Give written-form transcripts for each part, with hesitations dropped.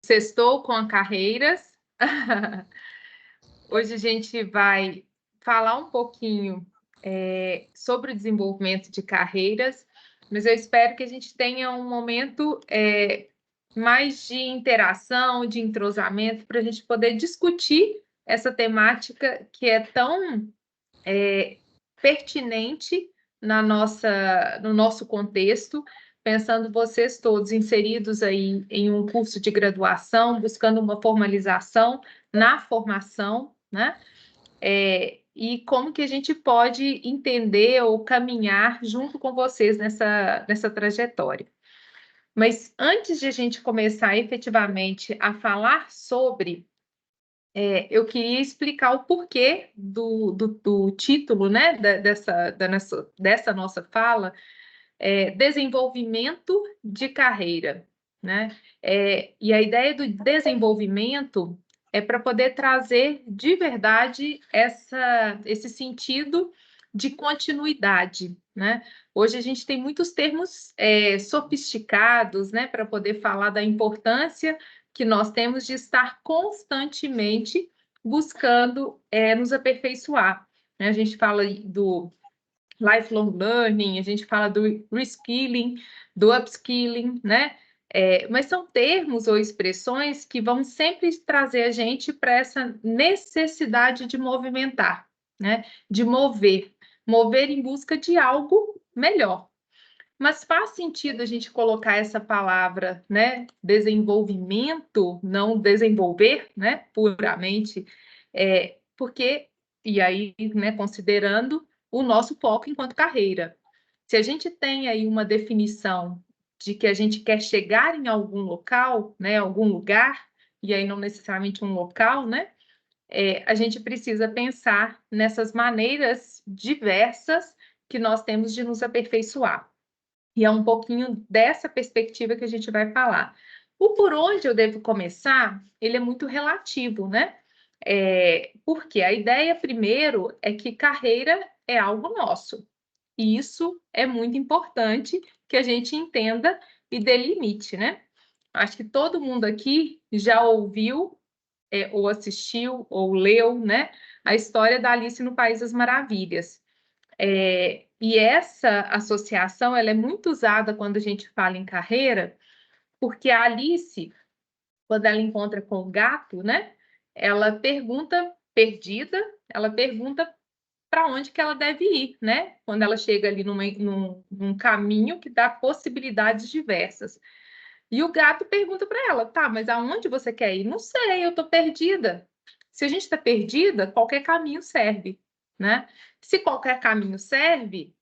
Sextou com Carreiras. Hoje a gente vai falar um pouquinho sobre o desenvolvimento de carreiras, mas eu espero que a gente tenha um momento mais de interação, de entrosamento, para a gente poder discutir essa temática que é tão pertinente no nosso contexto, pensando vocês todos inseridos aí em um curso de graduação, buscando uma formalização na formação, né? E como que a gente pode entender ou caminhar junto com vocês nessa trajetória. Mas antes de a gente começar efetivamente a falar sobre, eu queria explicar o porquê do título, né, dessa nossa fala, desenvolvimento de carreira, né? E a ideia do desenvolvimento é para poder trazer de verdade esse sentido de continuidade, né? Hoje a gente tem muitos termos sofisticados, né, para poder falar da importância que nós temos de estar constantemente buscando nos aperfeiçoar, né? A gente fala do lifelong learning, a gente fala do reskilling, do upskilling, né? Mas são termos ou expressões que vão sempre trazer a gente para essa necessidade de movimentar, né? De mover em busca de algo melhor. Mas faz sentido a gente colocar essa palavra, né? Desenvolvimento, não desenvolver, né? Puramente, porque, e aí, né, considerando o nosso foco enquanto carreira. Se a gente tem aí uma definição de que a gente quer chegar em algum local, né, algum lugar, e aí não necessariamente um local, né, a gente precisa pensar nessas maneiras diversas que nós temos de nos aperfeiçoar. E é um pouquinho dessa perspectiva que a gente vai falar. O por onde eu devo começar, ele é muito relativo, né? Porque a ideia, primeiro, é que carreira é algo nosso. E isso é muito importante que a gente entenda e delimite, né? Acho que todo mundo aqui já ouviu, ou assistiu, ou leu, né? A história da Alice no País das Maravilhas. E essa associação ela é muito usada quando a gente fala em carreira, porque a Alice, quando ela encontra com o gato, né? Ela pergunta, perdida, ela pergunta para onde que ela deve ir, né? Quando ela chega ali num caminho que dá possibilidades diversas. E o gato pergunta para ela, tá, mas aonde você quer ir? Não sei, eu estou perdida. Se a gente está perdida, qualquer caminho serve, né? Se qualquer caminho serve,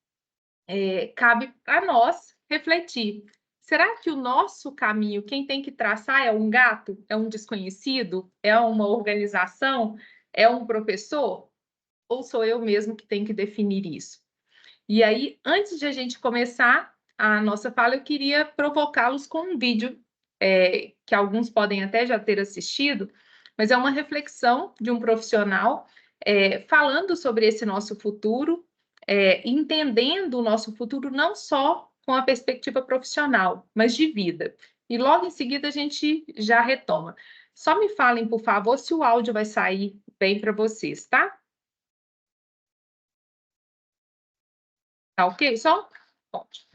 cabe a nós refletir. Será que o nosso caminho, quem tem que traçar é um gato? É um desconhecido? É uma organização? É um professor? Ou sou eu mesmo que tenho que definir isso? E aí, antes de a gente começar a nossa fala, eu queria provocá-los com um vídeo que alguns podem até já ter assistido, mas é uma reflexão de um profissional falando sobre esse nosso futuro, entendendo o nosso futuro não só com a perspectiva profissional, mas de vida. E logo em seguida a gente já retoma. Só me falem, por favor, se o áudio vai sair bem para vocês, tá? Tá ok? Só? Ótimo.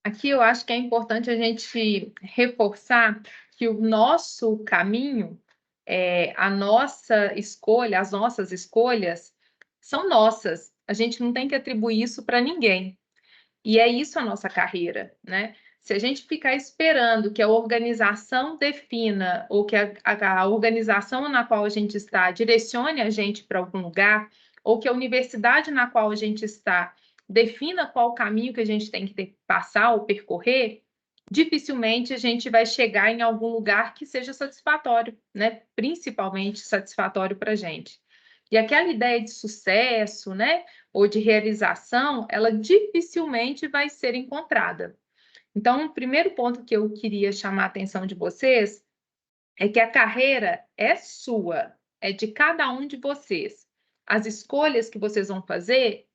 Aqui eu acho que é importante a gente reforçar que o nosso caminho, a nossa escolha, as nossas escolhas são nossas. A gente não tem que atribuir isso para ninguém. E é isso a nossa carreira, né? Se a gente ficar esperando que a organização defina ou que a organização na qual a gente está direcione a gente para algum lugar, ou que a universidade na qual a gente está defina qual o caminho que a gente tem que passar ou percorrer, dificilmente a gente vai chegar em algum lugar que seja satisfatório, né? Principalmente satisfatório para a gente. E aquela ideia de sucesso, né? Ou de realização, ela dificilmente vai ser encontrada. Então, o primeiro ponto que eu queria chamar a atenção de vocês é que a carreira é sua, é de cada um de vocês. As escolhas que vocês vão fazer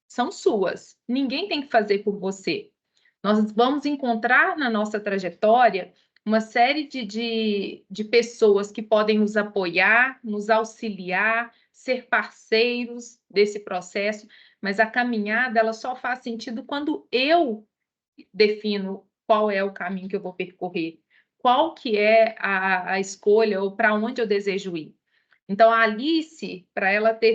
são suas, ninguém tem que fazer por você. Nós vamos encontrar na nossa trajetória uma série de pessoas que podem nos apoiar, nos auxiliar, ser parceiros desse processo, mas a caminhada ela só faz sentido quando eu defino qual é o caminho que eu vou percorrer, qual que é a escolha ou para onde eu desejo ir. Então, a Alice, para ela ter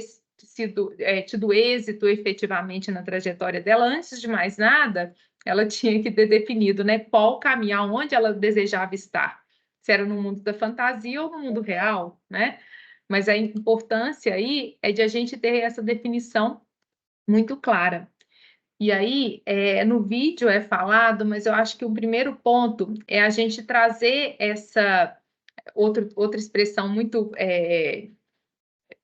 tido êxito efetivamente na trajetória dela, antes de mais nada, ela tinha que ter definido, né, qual caminho, aonde ela desejava estar. Se era no mundo da fantasia ou no mundo real, né? Mas a importância aí é de a gente ter essa definição muito clara. E aí, no vídeo é falado, mas eu acho que o primeiro ponto é a gente trazer essa outra expressão muito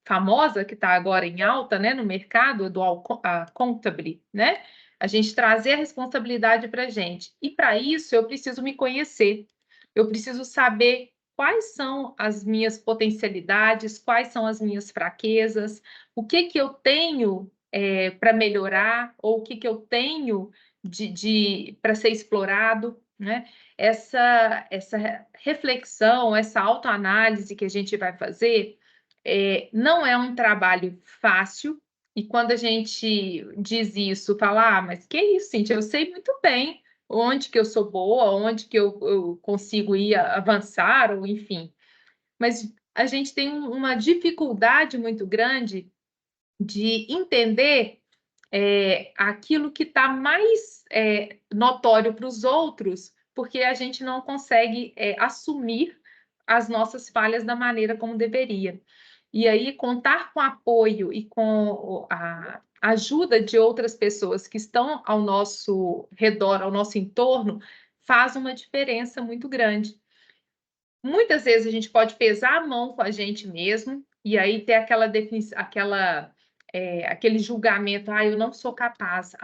famosa, que está agora em alta, né, no mercado, do accountability, né? A gente trazer a responsabilidade para a gente. E para isso, eu preciso me conhecer. Eu preciso saber quais são as minhas potencialidades, quais são as minhas fraquezas, o que eu tenho para melhorar, ou o que eu tenho para ser explorado, né? Essa reflexão, essa autoanálise que a gente vai fazer, não é um trabalho fácil, e quando a gente diz isso, fala, mas que isso, Cíntia, eu sei muito bem onde que eu sou boa, onde que eu consigo ir avançar, ou enfim. Mas a gente tem uma dificuldade muito grande de entender aquilo que está mais notório para os outros, porque a gente não consegue assumir as nossas falhas da maneira como deveria. E aí, contar com apoio e com a ajuda de outras pessoas que estão ao nosso redor, ao nosso entorno, faz uma diferença muito grande. Muitas vezes a gente pode pesar a mão com a gente mesmo, e aí ter aquele julgamento, eu não sou capaz,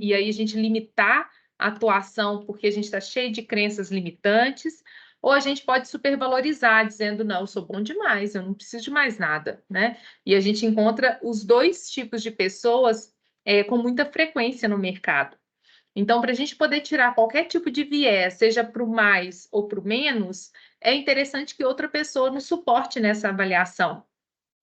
e aí a gente limitar a atuação porque a gente está cheio de crenças limitantes, ou a gente pode supervalorizar, dizendo, não, eu sou bom demais, eu não preciso de mais nada, né? E a gente encontra os dois tipos de pessoas com muita frequência no mercado. Então, para a gente poder tirar qualquer tipo de viés, seja para o mais ou para o menos, é interessante que outra pessoa nos suporte nessa avaliação.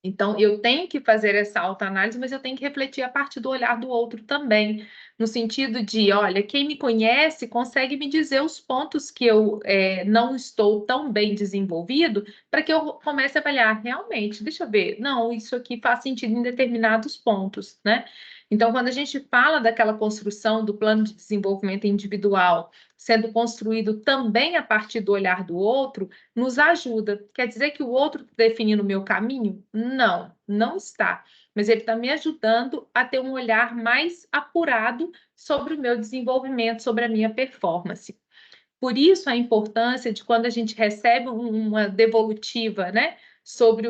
Então, eu tenho que fazer essa autoanálise, mas eu tenho que refletir a partir do olhar do outro também, no sentido de, olha, quem me conhece consegue me dizer os pontos que eu não estou tão bem desenvolvido, para que eu comece a avaliar realmente, deixa eu ver, não, isso aqui faz sentido em determinados pontos, né? Então, quando a gente fala daquela construção do plano de desenvolvimento individual sendo construído também a partir do olhar do outro, nos ajuda. Quer dizer que o outro está definindo o meu caminho? Não, não está. Mas ele está me ajudando a ter um olhar mais apurado sobre o meu desenvolvimento, sobre a minha performance. Por isso a importância de quando a gente recebe uma devolutiva, né, sobre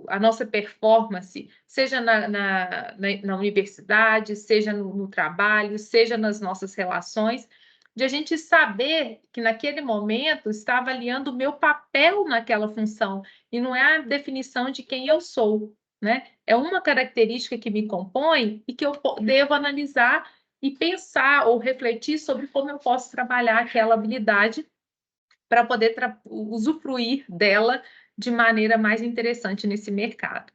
a nossa performance, seja na universidade, seja no trabalho, seja nas nossas relações, de a gente saber que naquele momento está avaliando o meu papel naquela função, e não é a definição de quem eu sou, né? É uma característica que me compõe e que eu devo analisar e pensar ou refletir sobre como eu posso trabalhar aquela habilidade para poder usufruir dela de maneira mais interessante nesse mercado.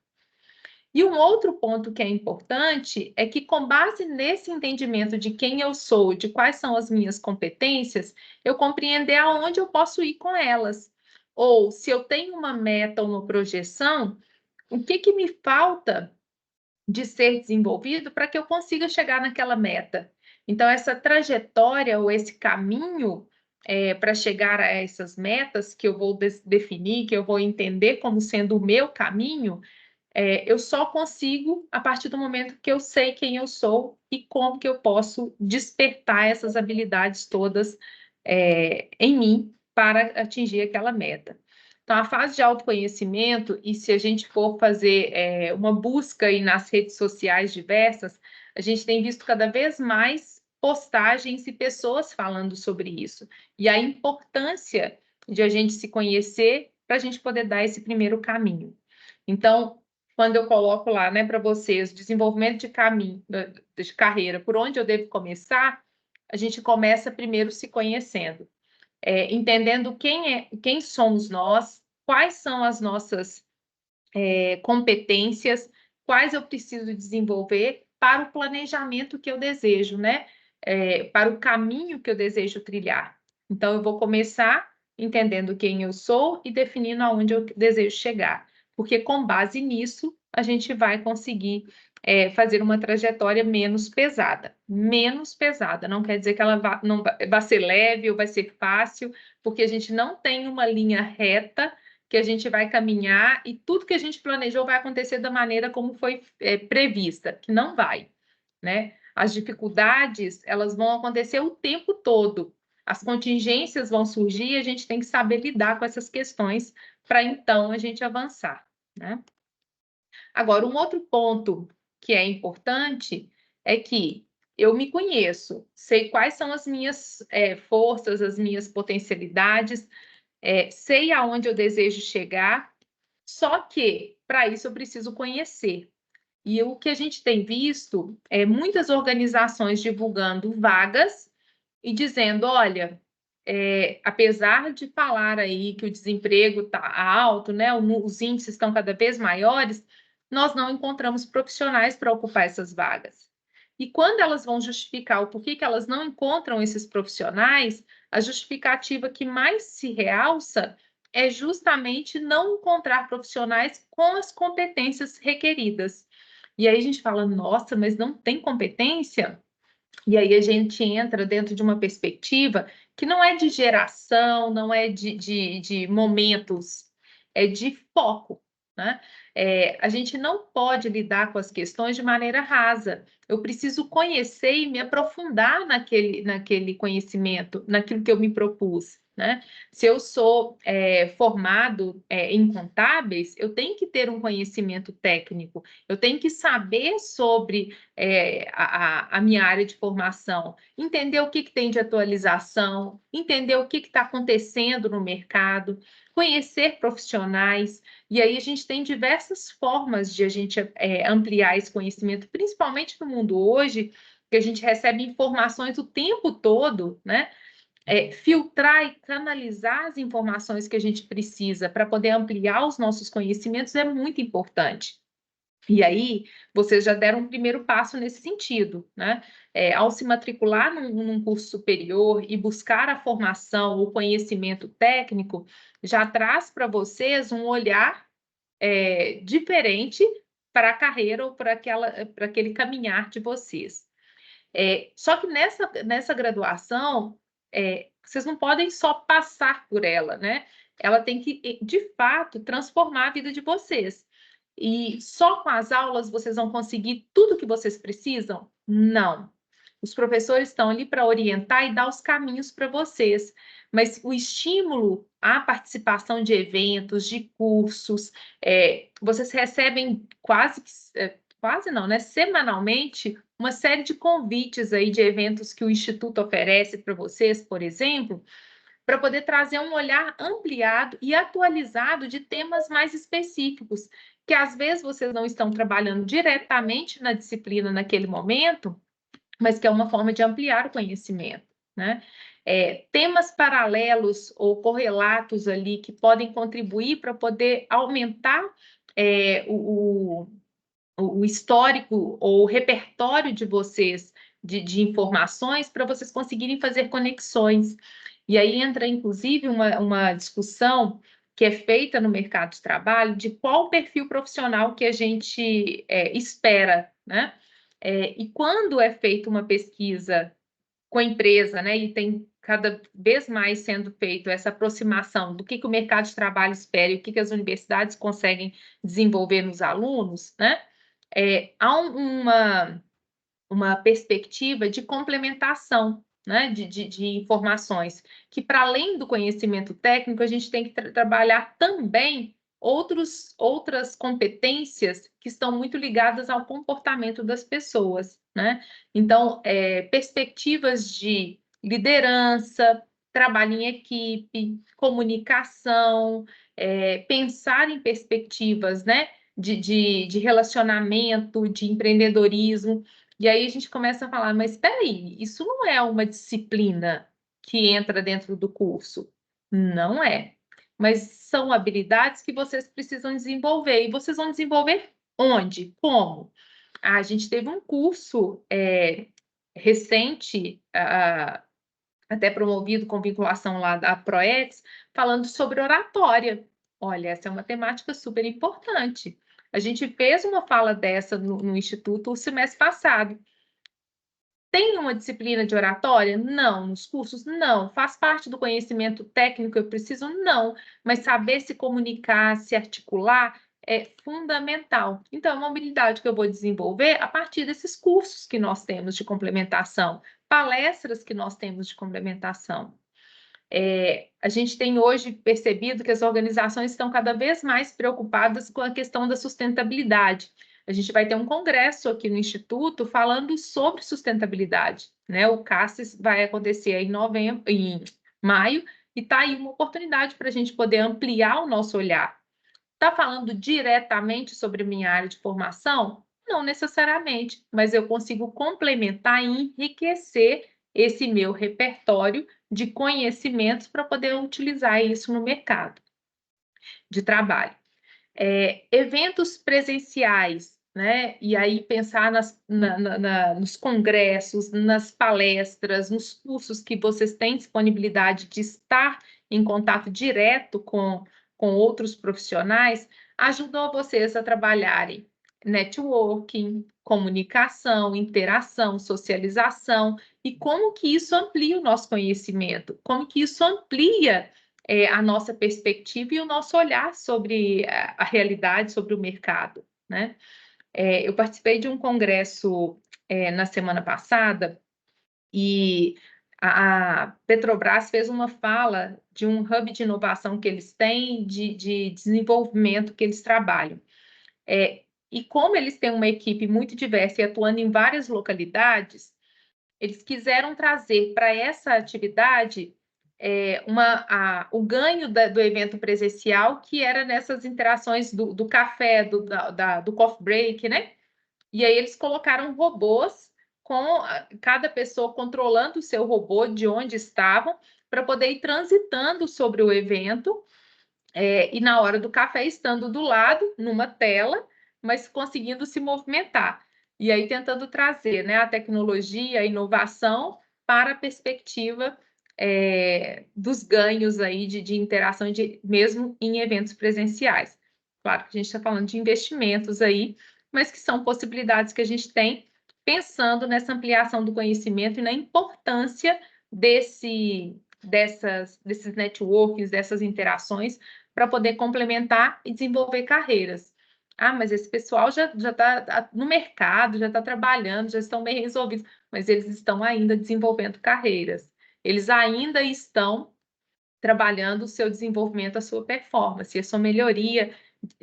E um outro ponto que é importante é que, com base nesse entendimento de quem eu sou, de quais são as minhas competências, eu compreender aonde eu posso ir com elas. Ou, se eu tenho uma meta ou uma projeção, o que me falta de ser desenvolvido para que eu consiga chegar naquela meta. Então, essa trajetória ou esse caminho para chegar a essas metas que eu vou definir, que eu vou entender como sendo o meu caminho, eu só consigo a partir do momento que eu sei quem eu sou e como que eu posso despertar essas habilidades todas em mim para atingir aquela meta. Então, a fase de autoconhecimento, e se a gente for fazer uma busca aí nas redes sociais diversas, a gente tem visto cada vez mais postagens e pessoas falando sobre isso. E a importância de a gente se conhecer para a gente poder dar esse primeiro caminho. Então, quando eu coloco lá, né, para vocês, desenvolvimento de caminho, de carreira, por onde eu devo começar, a gente começa primeiro se conhecendo, entendendo quem somos nós, quais são as nossas competências, quais eu preciso desenvolver para o planejamento que eu desejo, né? Para o caminho que eu desejo trilhar. Então, eu vou começar entendendo quem eu sou e definindo aonde eu desejo chegar, porque com base nisso a gente vai conseguir fazer uma trajetória menos pesada. Menos pesada, não quer dizer que ela não vai ser leve ou vai ser fácil, porque a gente não tem uma linha reta que a gente vai caminhar e tudo que a gente planejou vai acontecer da maneira como foi prevista, que não vai, né? As dificuldades, elas vão acontecer o tempo todo. As contingências vão surgir e a gente tem que saber lidar com essas questões para então a gente avançar, né? Agora, um outro ponto que é importante é que eu me conheço, sei quais são as minhas forças, as minhas potencialidades, sei aonde eu desejo chegar, só que para isso eu preciso conhecer. E o que a gente tem visto é muitas organizações divulgando vagas e dizendo, olha, apesar de falar aí que o desemprego está alto, né, os índices estão cada vez maiores, nós não encontramos profissionais para ocupar essas vagas. E quando elas vão justificar o porquê que elas não encontram esses profissionais, a justificativa que mais se realça é justamente não encontrar profissionais com as competências requeridas. E aí a gente fala, nossa, mas não tem competência? E aí a gente entra dentro de uma perspectiva que não é de geração, não é de momentos, é de foco, né? A gente não pode lidar com as questões de maneira rasa. Eu preciso conhecer e me aprofundar naquele conhecimento, naquilo que eu me propus, né? Se eu sou formado em contábeis, eu tenho que ter um conhecimento técnico, eu tenho que saber sobre a minha área de formação, entender o que tem de atualização, entender o que está acontecendo no mercado, conhecer profissionais, e aí a gente tem diversas formas de a gente ampliar esse conhecimento, principalmente no mundo hoje, que a gente recebe informações o tempo todo, né? Filtrar e canalizar as informações que a gente precisa para poder ampliar os nossos conhecimentos é muito importante. E aí, vocês já deram um primeiro passo nesse sentido, né? Ao se matricular num curso superior e buscar a formação, o conhecimento técnico, já traz para vocês um olhar diferente para a carreira ou para aquele caminhar de vocês. Só que nessa graduação, vocês não podem só passar por ela, né? Ela tem que, de fato, transformar a vida de vocês. E só com as aulas vocês vão conseguir tudo que vocês precisam? Não. Os professores estão ali para orientar e dar os caminhos para vocês, mas o estímulo à participação de eventos, de cursos, vocês recebem quase não, né? Semanalmente, uma série de convites aí de eventos que o Instituto oferece para vocês, por exemplo, para poder trazer um olhar ampliado e atualizado de temas mais específicos, que às vezes vocês não estão trabalhando diretamente na disciplina naquele momento, mas que é uma forma de ampliar o conhecimento, né? Temas paralelos ou correlatos ali que podem contribuir para poder aumentar o histórico ou o repertório de vocês de informações para vocês conseguirem fazer conexões. E aí entra, inclusive, uma discussão que é feita no mercado de trabalho de qual perfil profissional que a gente espera, né? E quando é feita uma pesquisa com a empresa, né, e tem cada vez mais sendo feito essa aproximação do que o mercado de trabalho espera e o que as universidades conseguem desenvolver nos alunos, né? Há uma perspectiva de complementação, né, de informações, que para além do conhecimento técnico, a gente tem que trabalhar também outras competências que estão muito ligadas ao comportamento das pessoas, né? Então, perspectivas de liderança, trabalho em equipe, comunicação, pensar em perspectivas, né, de relacionamento, de empreendedorismo. E aí a gente começa a falar, mas espera aí, isso não é uma disciplina que entra dentro do curso. Não é. Mas são habilidades que vocês precisam desenvolver. E vocês vão desenvolver onde? Como? A gente teve um curso recente, até promovido com vinculação lá da ProEx, falando sobre oratória. Olha, essa é uma temática super importante. A gente fez uma fala dessa no Instituto o semestre passado. Tem uma disciplina de oratória? Não. Nos cursos? Não. Faz parte do conhecimento técnico que eu preciso? Não. Mas saber se comunicar, se articular é fundamental. Então, é uma habilidade que eu vou desenvolver a partir desses cursos que nós temos de complementação, palestras que nós temos de complementação. A gente tem hoje percebido que as organizações estão cada vez mais preocupadas com a questão da sustentabilidade. A gente vai ter um congresso aqui no Instituto falando sobre sustentabilidade, né? O CASSES vai acontecer em maio, e está aí uma oportunidade para a gente poder ampliar o nosso olhar. Está falando diretamente sobre minha área de formação? Não necessariamente, mas eu consigo complementar e enriquecer esse meu repertório de conhecimentos para poder utilizar isso no mercado de trabalho. Eventos presenciais, né? E aí pensar nos congressos, nas palestras, nos cursos que vocês têm disponibilidade de estar em contato direto com outros profissionais, ajudam vocês a trabalharem networking, comunicação, interação, socialização, e como que isso amplia o nosso conhecimento, como que isso amplia a nossa perspectiva e o nosso olhar sobre a realidade, sobre o mercado, né? Eu participei de um congresso na semana passada e a Petrobras fez uma fala de um hub de inovação que eles têm, de desenvolvimento que eles trabalham. E como eles têm uma equipe muito diversa e atuando em várias localidades, eles quiseram trazer para essa atividade o ganho do evento presencial, que era nessas interações do café, do coffee break, né? E aí eles colocaram robôs com cada pessoa controlando o seu robô de onde estavam, para poder ir transitando sobre o evento, e na hora do café estando do lado, numa tela, mas conseguindo se movimentar. E aí tentando trazer, né, a tecnologia, a inovação para a perspectiva dos ganhos aí de interação, mesmo em eventos presenciais. Claro que a gente está falando de investimentos aí, mas que são possibilidades que a gente tem pensando nessa ampliação do conhecimento e na importância desses networks, dessas interações, para poder complementar e desenvolver carreiras. Ah, mas esse pessoal já está no mercado, já está trabalhando, já estão bem resolvidos, mas eles estão ainda desenvolvendo carreiras. Eles ainda estão trabalhando o seu desenvolvimento, a sua performance, a sua melhoria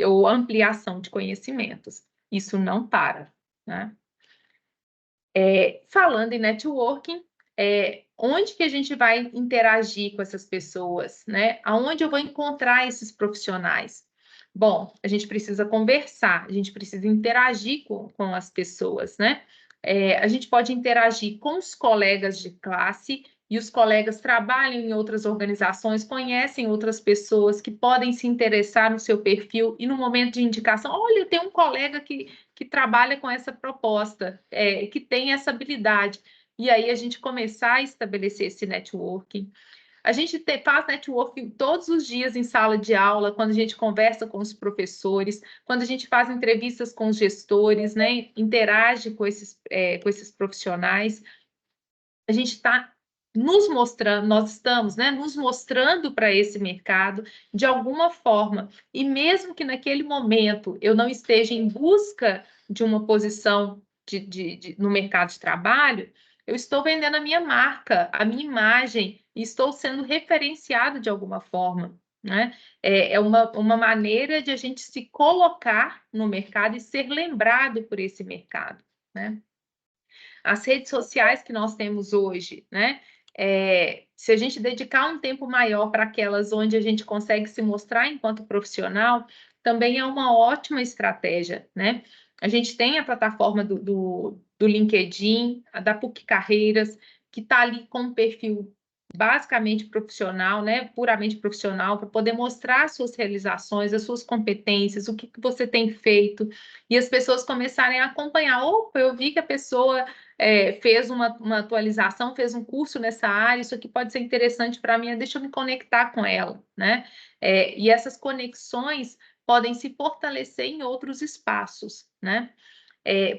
ou ampliação de conhecimentos. Isso não para, né? Falando em networking, onde que a gente vai interagir com essas pessoas, né? Aonde eu vou encontrar esses profissionais? Bom, a gente precisa conversar, a gente precisa interagir com as pessoas, né? A gente pode interagir com os colegas de classe e os colegas trabalham em outras organizações, conhecem outras pessoas que podem se interessar no seu perfil e no momento de indicação, olha, tem um colega que trabalha com essa proposta, que tem essa habilidade. E aí a gente começar a estabelecer esse networking. A gente faz networking todos os dias em sala de aula, quando a gente conversa com os professores, quando a gente faz entrevistas com os gestores, né, interage com esses profissionais. A gente está nos mostrando, nós estamos, né, nos mostrando para esse mercado de alguma forma. E mesmo que naquele momento eu não esteja em busca de uma posição no mercado de trabalho, eu estou vendendo a minha marca, a minha imagem, e estou sendo referenciado de alguma forma, né? É uma maneira de a gente se colocar no mercado e ser lembrado por esse mercado, né? As redes sociais que nós temos hoje, né? Se a gente dedicar um tempo maior para aquelas onde a gente consegue se mostrar enquanto profissional, também é uma ótima estratégia, né? A gente tem a plataforma do LinkedIn, a da PUC Carreiras, que está ali com um perfil basicamente profissional, né? Puramente profissional, para poder mostrar as suas realizações, as suas competências, o que você tem feito, e as pessoas começarem a acompanhar. Opa, eu vi que a pessoa fez uma atualização, fez um curso nessa área, isso aqui pode ser interessante para mim, deixa eu me conectar com ela, né? E essas conexões podem se fortalecer em outros espaços, né?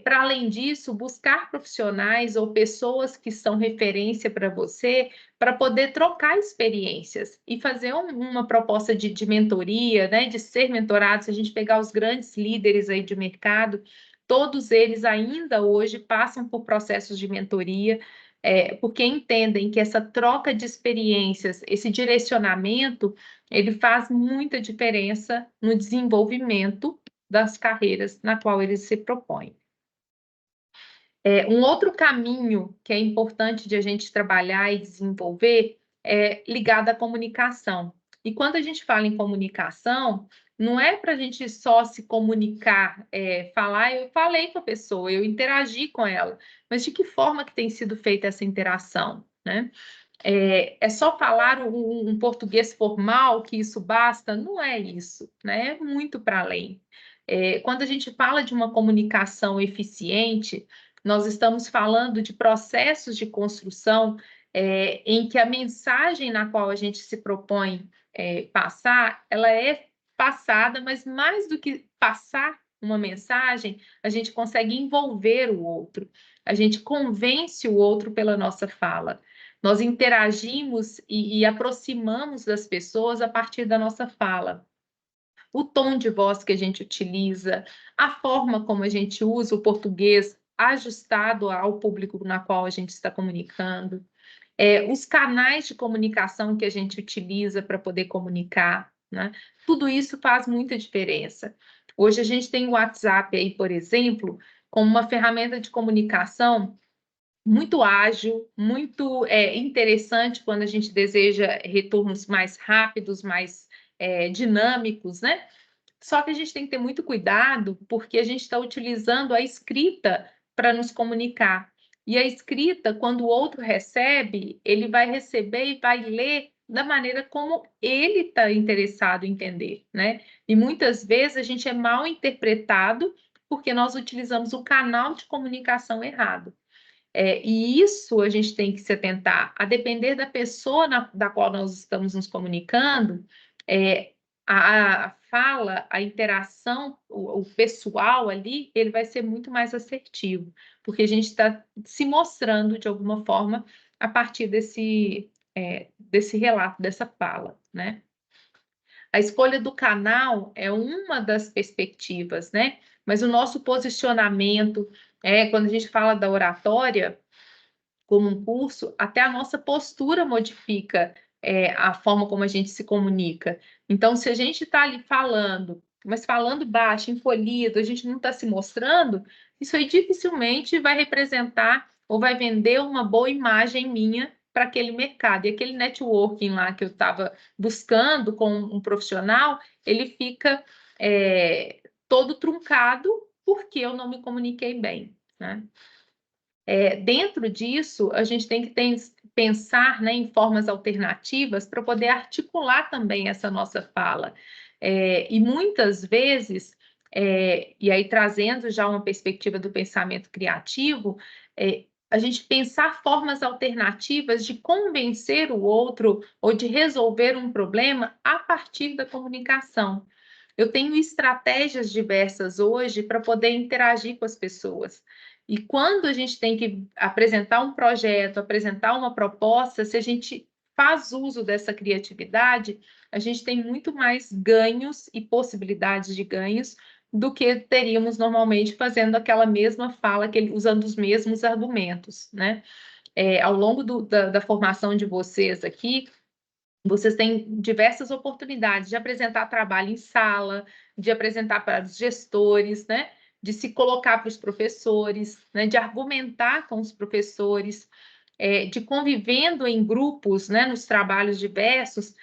Para além disso, buscar profissionais ou pessoas que são referência para você, para poder trocar experiências e fazer uma proposta de mentoria, né, de ser mentorado. Se a gente pegar os grandes líderes aí de mercado, todos eles ainda hoje passam por processos de mentoria, porque entendem que essa troca de experiências, esse direcionamento, ele faz muita diferença no desenvolvimento das carreiras na qual eles se propõem. Um outro caminho que é importante de a gente trabalhar e desenvolver é ligado à comunicação. E quando a gente fala em comunicação, não é para a gente só se comunicar, falar, eu falei com a pessoa, eu interagi com ela, mas de que forma que tem sido feita essa interação, né? É só falar um português formal que isso basta? Não é isso, né? É muito para além. Quando a gente fala de uma comunicação eficiente, nós estamos falando de processos de construção em que a mensagem na qual a gente se propõe passar, ela é passada, mas mais do que passar uma mensagem, a gente consegue envolver o outro, a gente convence o outro pela nossa fala. Nós interagimos e aproximamos das pessoas a partir da nossa fala. O tom de voz que a gente utiliza, a forma como a gente usa o português ajustado ao público na qual a gente está comunicando, os canais de comunicação que a gente utiliza para poder comunicar, né? Tudo isso faz muita diferença. Hoje a gente tem o WhatsApp aí, por exemplo, como uma ferramenta de comunicação muito ágil, muito interessante quando a gente deseja retornos mais rápidos, mais dinâmicos, né? Só que a gente tem que ter muito cuidado, porque a gente está utilizando a escrita para nos comunicar. E a escrita, quando o outro recebe, ele vai receber e vai ler da maneira como ele está interessado em entender, né? E muitas vezes a gente é mal interpretado porque nós utilizamos o canal de comunicação errado. E isso a gente tem que se atentar, a depender da pessoa da qual nós estamos nos comunicando, a fala, a interação, o pessoal ali, ele vai ser muito mais assertivo, porque a gente está se mostrando de alguma forma a partir desse relato, dessa fala, né? A escolha do canal é uma das perspectivas, né? Mas o nosso posicionamento, quando a gente fala da oratória, como um curso, até a nossa postura modifica a forma como a gente se comunica. Então, se a gente está ali falando, mas falando baixo, encolhido, a gente não está se mostrando, isso aí dificilmente vai representar ou vai vender uma boa imagem minha para aquele mercado. E aquele networking lá que eu estava buscando com um profissional, ele fica todo truncado porque eu não me comuniquei bem, né? Dentro disso, a gente tem que pensar, né, em formas alternativas para poder articular também essa nossa fala. E muitas vezes, e aí trazendo já uma perspectiva do pensamento criativo, a gente pensar formas alternativas de convencer o outro ou de resolver um problema a partir da comunicação. Eu tenho estratégias diversas hoje para poder interagir com as pessoas. E quando a gente tem que apresentar um projeto, apresentar uma proposta, se a gente faz uso dessa criatividade, a gente tem muito mais ganhos e possibilidades de ganhos do que teríamos normalmente fazendo aquela mesma fala, usando os mesmos argumentos, né? Ao longo da formação de vocês aqui, vocês têm diversas oportunidades de apresentar trabalho em sala, de apresentar para os gestores, né? De se colocar para os professores, né? De argumentar com os professores, de convivendo em grupos, né? Nos trabalhos diversos,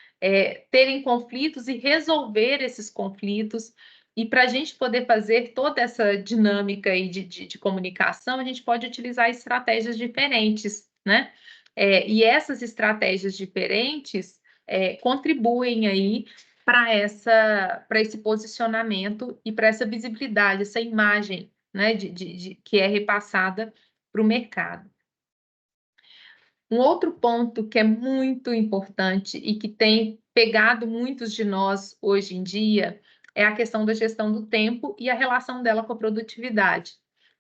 terem conflitos e resolver esses conflitos. E para a gente poder fazer toda essa dinâmica aí de comunicação, a gente pode utilizar estratégias diferentes, né? E essas estratégias diferentes contribuem aí para esse posicionamento e para essa visibilidade, essa imagem, né, que é repassada para o mercado. Um outro ponto que é muito importante e que tem pegado muitos de nós hoje em dia é a questão da gestão do tempo e a relação dela com a produtividade.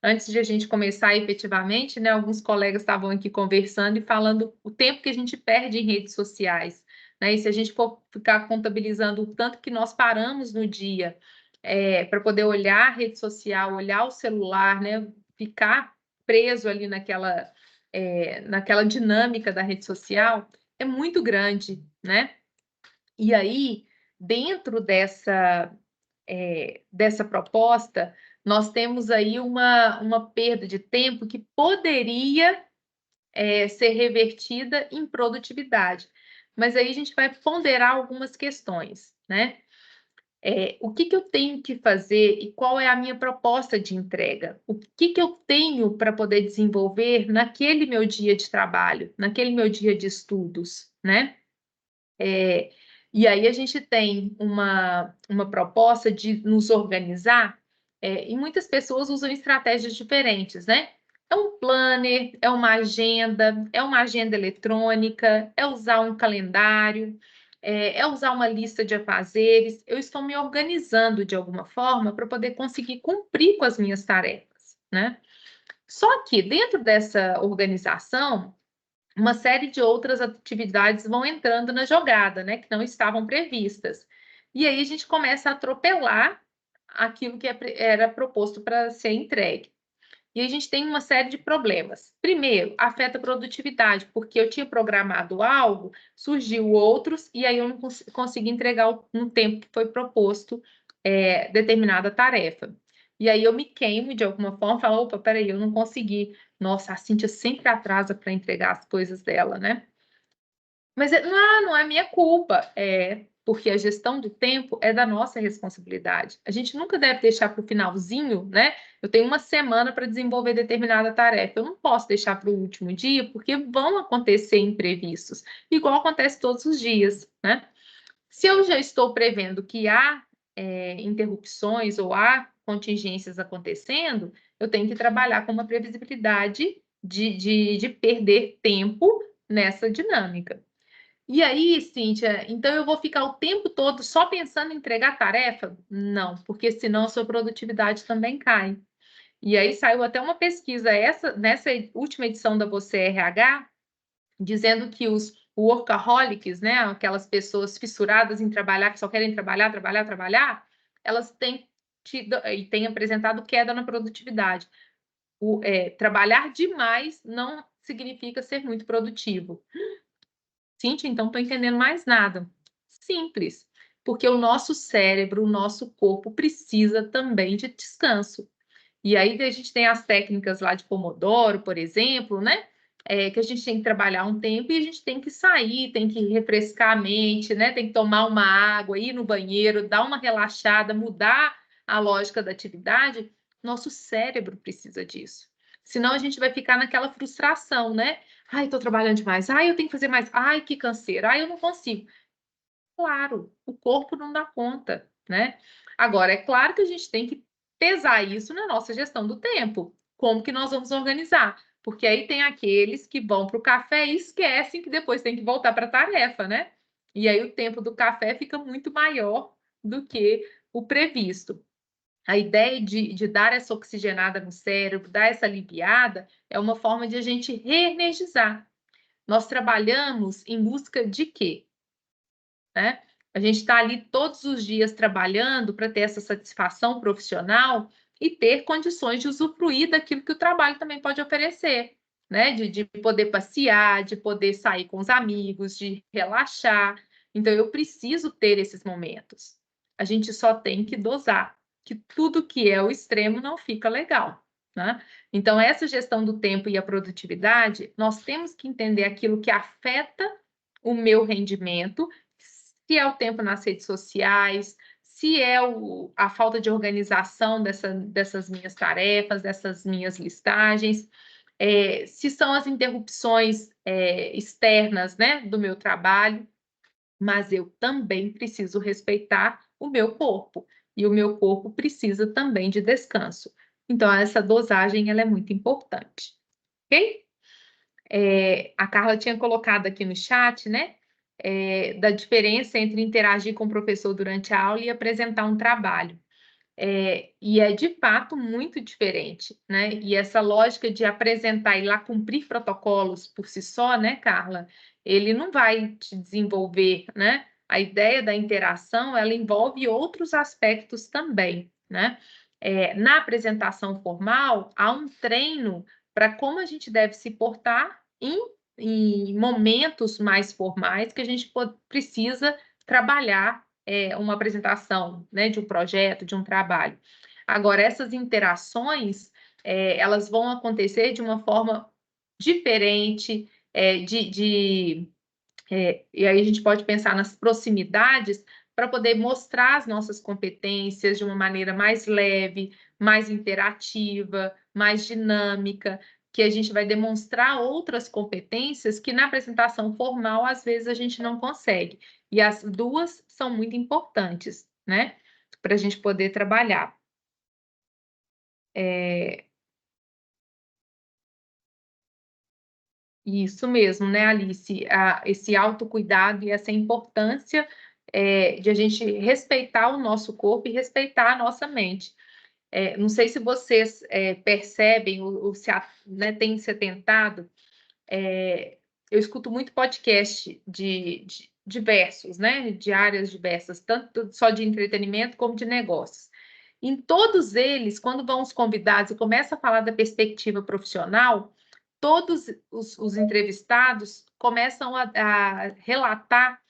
Antes de a gente começar efetivamente, né, alguns colegas estavam aqui conversando e falando o tempo que a gente perde em redes sociais, né? E se a gente for ficar contabilizando o tanto que nós paramos no dia para poder olhar a rede social, olhar o celular, né, ficar preso ali naquela dinâmica da rede social, é muito grande, né? E aí, dentro dessa proposta, nós temos aí uma perda de tempo que poderia ser revertida em produtividade. Mas aí a gente vai ponderar algumas questões, né? O que eu tenho que fazer e qual é a minha proposta de entrega? O que eu tenho para poder desenvolver naquele meu dia de trabalho, naquele meu dia de estudos, né? E aí a gente tem uma proposta de nos organizar, e muitas pessoas usam estratégias diferentes, né? É um planner, é uma agenda eletrônica, é usar um calendário, é usar uma lista de afazeres. Eu estou me organizando de alguma forma para poder conseguir cumprir com as minhas tarefas, né? Só que dentro dessa organização, uma série de outras atividades vão entrando na jogada, né, que não estavam previstas. E aí a gente começa a atropelar aquilo que era proposto para ser entregue. E a gente tem uma série de problemas. Primeiro, afeta a produtividade, porque eu tinha programado algo, surgiu outros, e aí eu não consegui entregar no tempo que foi proposto determinada tarefa. E aí eu me queimo de alguma forma, falo, opa, peraí, eu não consegui. Nossa, a Cíntia sempre atrasa para entregar as coisas dela, né? Mas não é minha culpa, porque a gestão do tempo é da nossa responsabilidade. A gente nunca deve deixar para o finalzinho, né? Eu tenho uma semana para desenvolver determinada tarefa. Eu não posso deixar para o último dia, porque vão acontecer imprevistos, igual acontece todos os dias, né? Se eu já estou prevendo que há interrupções ou há contingências acontecendo, eu tenho que trabalhar com uma previsibilidade de perder tempo nessa dinâmica. E aí, Cíntia, então eu vou ficar o tempo todo só pensando em entregar tarefa? Não, porque senão a sua produtividade também cai. E aí saiu até uma pesquisa nessa última edição da Você RH, dizendo que os workaholics, né, aquelas pessoas fissuradas em trabalhar, que só querem trabalhar, trabalhar, trabalhar, elas têm apresentado queda na produtividade. Trabalhar demais não significa ser muito produtivo. Cíntia, então não estou entendendo mais nada. Simples, porque o nosso cérebro, o nosso corpo precisa também de descanso. E aí a gente tem as técnicas lá de Pomodoro, por exemplo, né? Que a gente tem que trabalhar um tempo e a gente tem que sair, tem que refrescar a mente, né? Tem que tomar uma água, ir no banheiro, dar uma relaxada, mudar a lógica da atividade. Nosso cérebro precisa disso. Senão a gente vai ficar naquela frustração, né? Ai, estou trabalhando demais. Ai, eu tenho que fazer mais. Ai, que canseira. Ai, eu não consigo. Claro, o corpo não dá conta, né. Agora, é claro que a gente tem que pesar isso na nossa gestão do tempo. Como que nós vamos organizar? Porque aí tem aqueles que vão para o café e esquecem que depois tem que voltar para a tarefa, né. E aí o tempo do café fica muito maior do que o previsto. A ideia de dar essa oxigenada no cérebro, dar essa aliviada, é uma forma de a gente reenergizar. Nós trabalhamos em busca de quê? Né? A gente está ali todos os dias trabalhando para ter essa satisfação profissional e ter condições de usufruir daquilo que o trabalho também pode oferecer, né? De poder passear, de poder sair com os amigos, de relaxar. Então, eu preciso ter esses momentos. A gente só tem que dosar, que tudo que é o extremo não fica legal, né? Então, essa gestão do tempo e a produtividade, nós temos que entender aquilo que afeta o meu rendimento, se é o tempo nas redes sociais, se é a falta de organização dessas minhas tarefas, dessas minhas listagens, se são as interrupções, externas, né, do meu trabalho, mas eu também preciso respeitar o meu corpo, e o meu corpo precisa também de descanso. Então essa dosagem ela é muito importante, ok? A Carla tinha colocado aqui no chat, né, da diferença entre interagir com o professor durante a aula e apresentar um trabalho. E é de fato muito diferente, né? E essa lógica de apresentar e lá cumprir protocolos por si só, né, Carla? Ele não vai te desenvolver, né? A ideia da interação, ela envolve outros aspectos também, né? Na apresentação formal, há um treino para como a gente deve se portar em momentos mais formais que a gente precisa trabalhar uma apresentação, né, de um projeto, de um trabalho. Agora, essas interações, elas vão acontecer de uma forma diferente, e aí a gente pode pensar nas proximidades para poder mostrar as nossas competências de uma maneira mais leve, mais interativa, mais dinâmica, que a gente vai demonstrar outras competências que na apresentação formal, às vezes, a gente não consegue. E as duas são muito importantes, né, para a gente poder trabalhar. Isso mesmo, né, Alice? Esse autocuidado e essa importância de a gente respeitar o nosso corpo e respeitar a nossa mente. Não sei se vocês percebem ou se né, têm se atentado, eu escuto muito podcast de diversos, né, de áreas diversas, tanto só de entretenimento como de negócios. Em todos eles, quando vão os convidados e começa a falar da perspectiva profissional, todos os entrevistados começam a relatar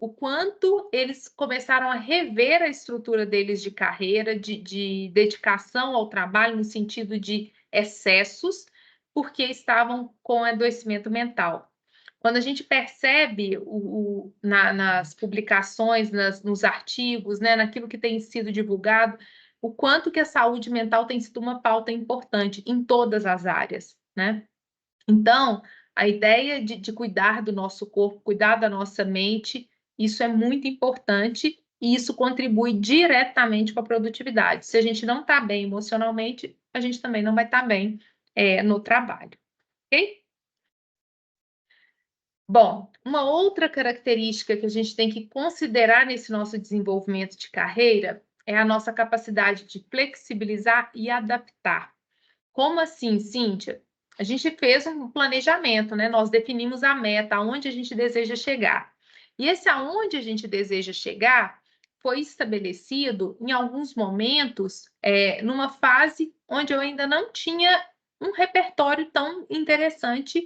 o quanto eles começaram a rever a estrutura deles de carreira, de dedicação ao trabalho, no sentido de excessos, porque estavam com adoecimento mental. Quando a gente percebe nas publicações, nos artigos, né, naquilo que tem sido divulgado, o quanto que a saúde mental tem sido uma pauta importante em todas as áreas, né? Então, a ideia de cuidar do nosso corpo, cuidar da nossa mente, isso é muito importante e isso contribui diretamente com a produtividade. Se a gente não está bem emocionalmente, a gente também não vai estar bem no trabalho, ok? Bom, uma outra característica que a gente tem que considerar nesse nosso desenvolvimento de carreira é a nossa capacidade de flexibilizar e adaptar. Como assim, Cíntia? A gente fez um planejamento, né? Nós definimos a meta, aonde a gente deseja chegar. E esse aonde a gente deseja chegar foi estabelecido em alguns momentos, numa fase onde eu ainda não tinha um repertório tão interessante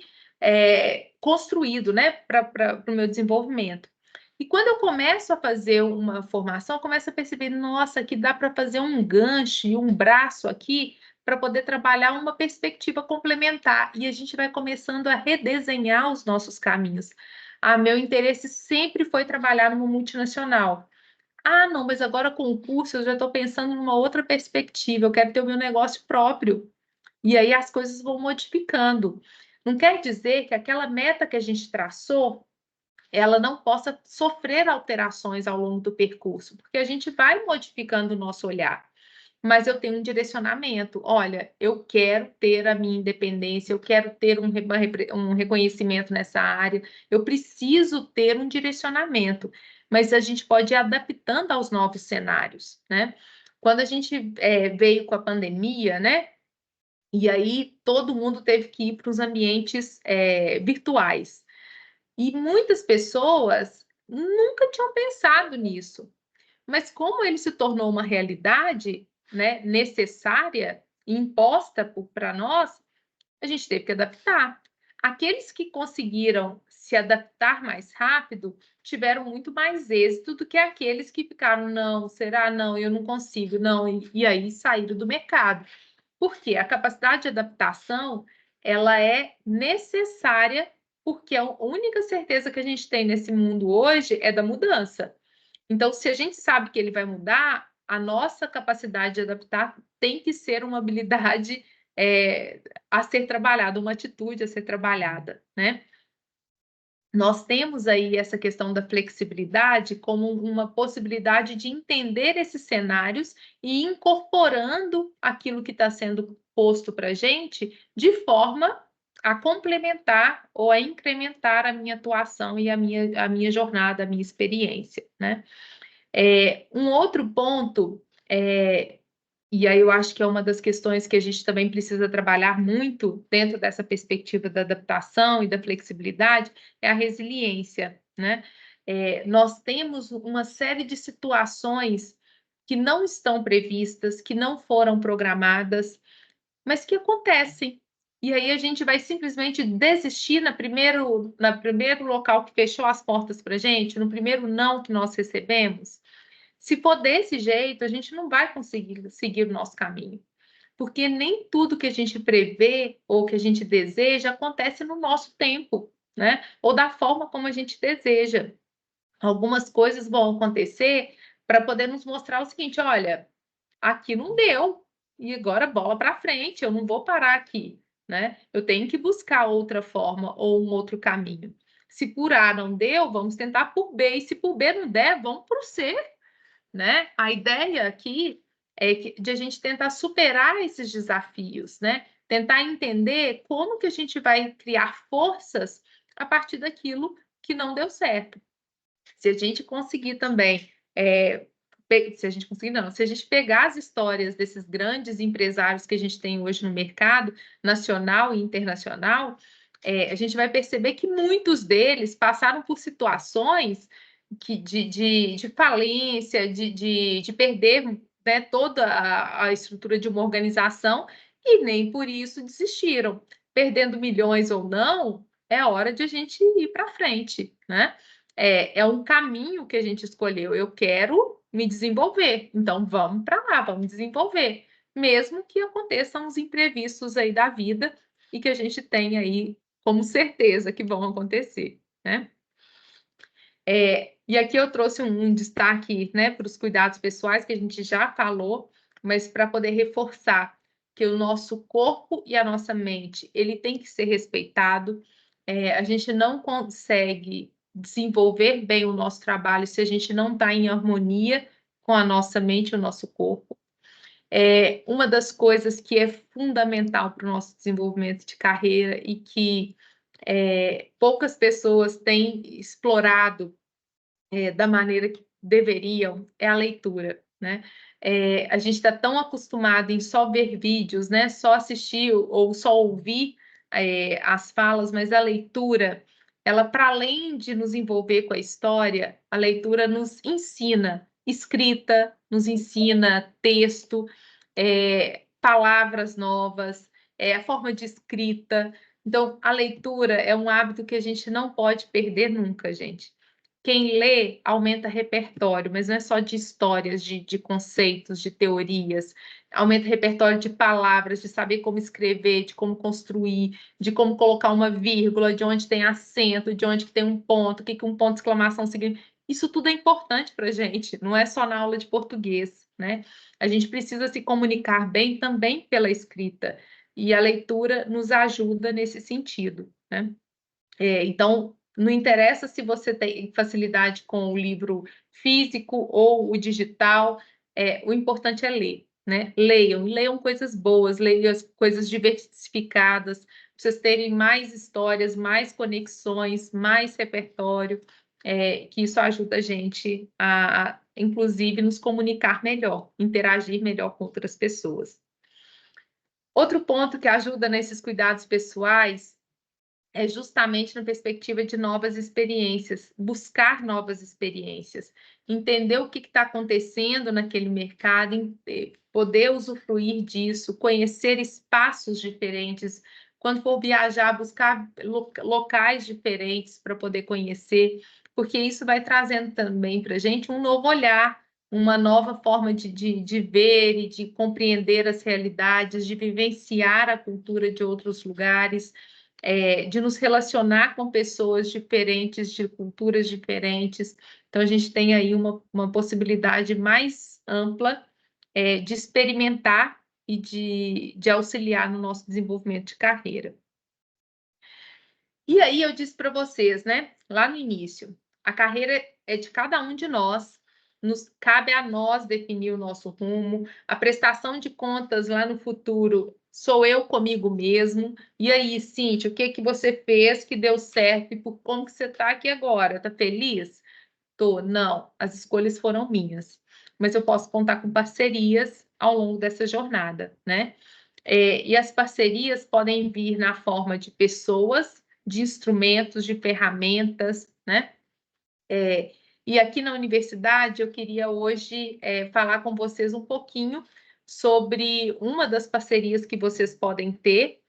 construído, né, para o meu desenvolvimento. E quando eu começo a fazer uma formação, eu começo a perceber, nossa, aqui dá para fazer um gancho e um braço aqui para poder trabalhar uma perspectiva complementar. E a gente vai começando a redesenhar os nossos caminhos. Meu interesse sempre foi trabalhar numa multinacional. Não, mas agora com o curso eu já estou pensando numa outra perspectiva, eu quero ter o meu negócio próprio. E aí as coisas vão modificando. Não quer dizer que aquela meta que a gente traçou, ela não possa sofrer alterações ao longo do percurso, porque a gente vai modificando o nosso olhar. Mas eu tenho um direcionamento. Olha, eu quero ter a minha independência, eu quero ter um reconhecimento nessa área, eu preciso ter um direcionamento, mas a gente pode ir adaptando aos novos cenários, né? Quando a gente veio com a pandemia, né? E aí todo mundo teve que ir para os ambientes virtuais. E muitas pessoas nunca tinham pensado nisso. Mas como ele se tornou uma realidade, né, necessária e imposta para nós, a gente teve que adaptar. Aqueles que conseguiram se adaptar mais rápido tiveram muito mais êxito do que aqueles que ficaram, não, será? Não, eu não consigo, não, e aí saíram do mercado. Porque a capacidade de adaptação, ela é necessária, porque a única certeza que a gente tem nesse mundo hoje é da mudança. Então, se a gente sabe que ele vai mudar, a nossa capacidade de adaptar tem que ser uma habilidade a ser trabalhada, uma atitude a ser trabalhada, né? Nós temos aí essa questão da flexibilidade como uma possibilidade de entender esses cenários e incorporando aquilo que está sendo posto para a gente de forma a complementar ou a incrementar a minha atuação e a minha jornada, a minha experiência, né? Um outro ponto, e aí eu acho que é uma das questões que a gente também precisa trabalhar muito dentro dessa perspectiva da adaptação e da flexibilidade, é a resiliência, né? Nós temos uma série de situações que não estão previstas, que não foram programadas, mas que acontecem. E aí a gente vai simplesmente desistir no primeiro local que fechou as portas para a gente, no primeiro não que nós recebemos. Se for desse jeito, a gente não vai conseguir seguir o nosso caminho, porque nem tudo que a gente prevê ou que a gente deseja acontece no nosso tempo, né? Ou da forma como a gente deseja. Algumas coisas vão acontecer para poder nos mostrar o seguinte: olha, aqui não deu, e agora bola para frente, eu não vou parar aqui, né? Eu tenho que buscar outra forma ou um outro caminho. Se por A não deu, vamos tentar por B, e se por B não der, vamos para o C, né? A ideia aqui é de a gente tentar superar esses desafios, né? Tentar entender como que a gente vai criar forças a partir daquilo que não deu certo. Se a gente conseguir também, se a gente conseguir não, se a gente pegar as histórias desses grandes empresários que a gente tem hoje no mercado nacional e internacional, a gente vai perceber que muitos deles passaram por situações de falência, de perder, né, toda a estrutura de uma organização e nem por isso desistiram. Perdendo milhões ou não, é a hora de a gente ir para frente, né? É um caminho que a gente escolheu. Eu quero me desenvolver, então vamos para lá, vamos desenvolver, mesmo que aconteçam os imprevistos aí da vida e que a gente tenha aí como certeza que vão acontecer, né? E aqui eu trouxe um destaque, né, para os cuidados pessoais, que a gente já falou, mas para poder reforçar que o nosso corpo e a nossa mente, ele tem que ser respeitado. A gente não consegue desenvolver bem o nosso trabalho se a gente não está em harmonia com a nossa mente e o nosso corpo. Uma das coisas que é fundamental para o nosso desenvolvimento de carreira e que poucas pessoas têm explorado da maneira que deveriam, é a leitura, né? A gente está tão acostumado em só ver vídeos, né? Só assistir ou só ouvir as falas, mas a leitura, ela, para além de nos envolver com a história, a leitura nos ensina escrita, nos ensina texto, palavras novas, a forma de escrita. Então, a leitura é um hábito que a gente não pode perder nunca, gente. Quem lê aumenta repertório, mas não é só de histórias, de conceitos, de teorias. Aumenta repertório de palavras, de saber como escrever, de como construir, de como colocar uma vírgula, de onde tem acento, de onde que tem um ponto, o que que um ponto de exclamação significa. Isso tudo é importante para a gente, não é só na aula de português, né? A gente precisa se comunicar bem também pela escrita. e a leitura nos ajuda nesse sentido, né? Então, não interessa se você tem facilidade com o livro físico ou o digital, o importante é ler, né? Leiam coisas boas, leiam as coisas diversificadas, para vocês terem mais histórias, mais conexões, mais repertório, que isso ajuda a gente inclusive, nos comunicar melhor, interagir melhor com outras pessoas. Outro ponto que ajuda nesses cuidados pessoais é justamente na perspectiva de novas experiências, buscar novas experiências, entender o que está acontecendo naquele mercado, poder usufruir disso, conhecer espaços diferentes. Quando for viajar, buscar locais diferentes para poder conhecer, porque isso vai trazendo também para a gente um novo olhar, uma nova forma de ver e de compreender as realidades, de vivenciar a cultura de outros lugares. De nos relacionar com pessoas diferentes, de culturas diferentes. Então, a gente tem aí uma possibilidade mais ampla de experimentar e de auxiliar no nosso desenvolvimento de carreira. E aí eu disse para vocês, né, lá no início, a carreira é de cada um de nós, cabe a nós definir o nosso rumo, a prestação de contas lá no futuro sou eu comigo mesmo. E aí, Cíntia, o que que você fez que deu certo e como que você está aqui agora? Está feliz? Tô. Não, as escolhas foram minhas, mas eu posso contar com parcerias ao longo dessa jornada, né? E as parcerias podem vir na forma de pessoas, de instrumentos, de ferramentas, né? E aqui na universidade eu queria hoje falar com vocês um pouquinho sobre uma das parcerias que vocês podem ter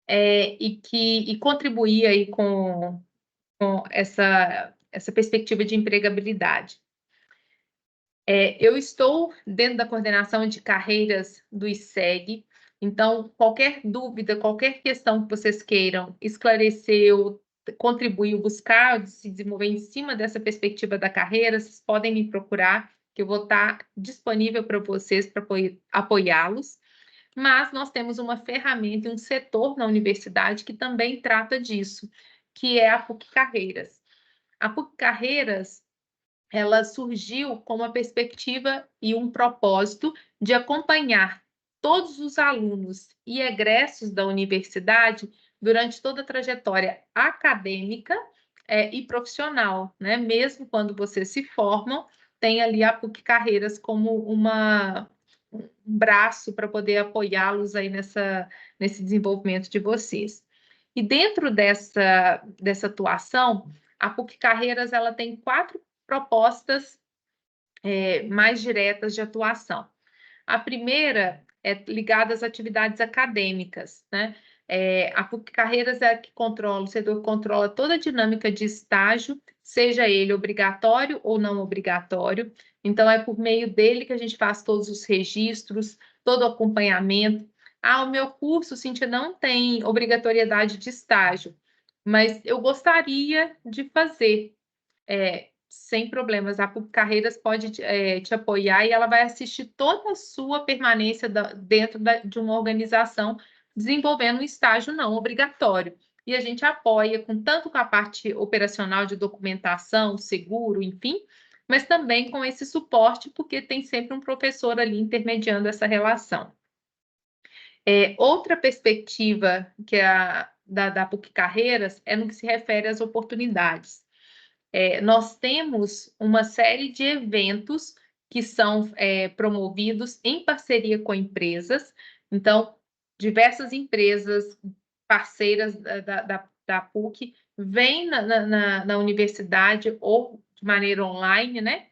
e contribuir aí com essa perspectiva de empregabilidade. Eu estou dentro da coordenação de carreiras do ISEG, então qualquer dúvida, qualquer questão que vocês queiram esclarecer ou contribuir, buscar se desenvolver em cima dessa perspectiva da carreira, vocês podem me procurar, que eu vou estar disponível para vocês para apoiá-los. Mas nós temos uma ferramenta e um setor na universidade que também trata disso, que é a PUC Carreiras. A PUC Carreiras, ela surgiu com uma perspectiva e um propósito de acompanhar todos os alunos e egressos da universidade durante toda a trajetória acadêmica e profissional, né? Mesmo quando vocês se formam, tem ali a PUC Carreiras como um braço para poder apoiá-los aí nesse desenvolvimento de vocês. E dentro dessa atuação, a PUC Carreiras ela tem 4 propostas mais diretas de atuação. A primeira é ligada às atividades acadêmicas, né? A PUC Carreiras é a que controla, o setor controla toda a dinâmica de estágio, seja ele obrigatório ou não obrigatório. Então, é por meio dele que a gente faz todos os registros, todo o acompanhamento. O meu curso, Cíntia, não tem obrigatoriedade de estágio, mas eu gostaria de fazer. Sem problemas, a PUC Carreiras pode te apoiar e ela vai assistir toda a sua permanência dentro de uma organização desenvolvendo um estágio não obrigatório. E a gente apoia tanto com a parte operacional de documentação, seguro, enfim, mas também com esse suporte, porque tem sempre um professor ali intermediando essa relação. Outra perspectiva que é da PUC Carreiras é no que se refere às oportunidades. Nós temos uma série de eventos que são promovidos em parceria com empresas. Então, diversas empresas parceiras da PUC vêm na universidade ou de maneira online, né,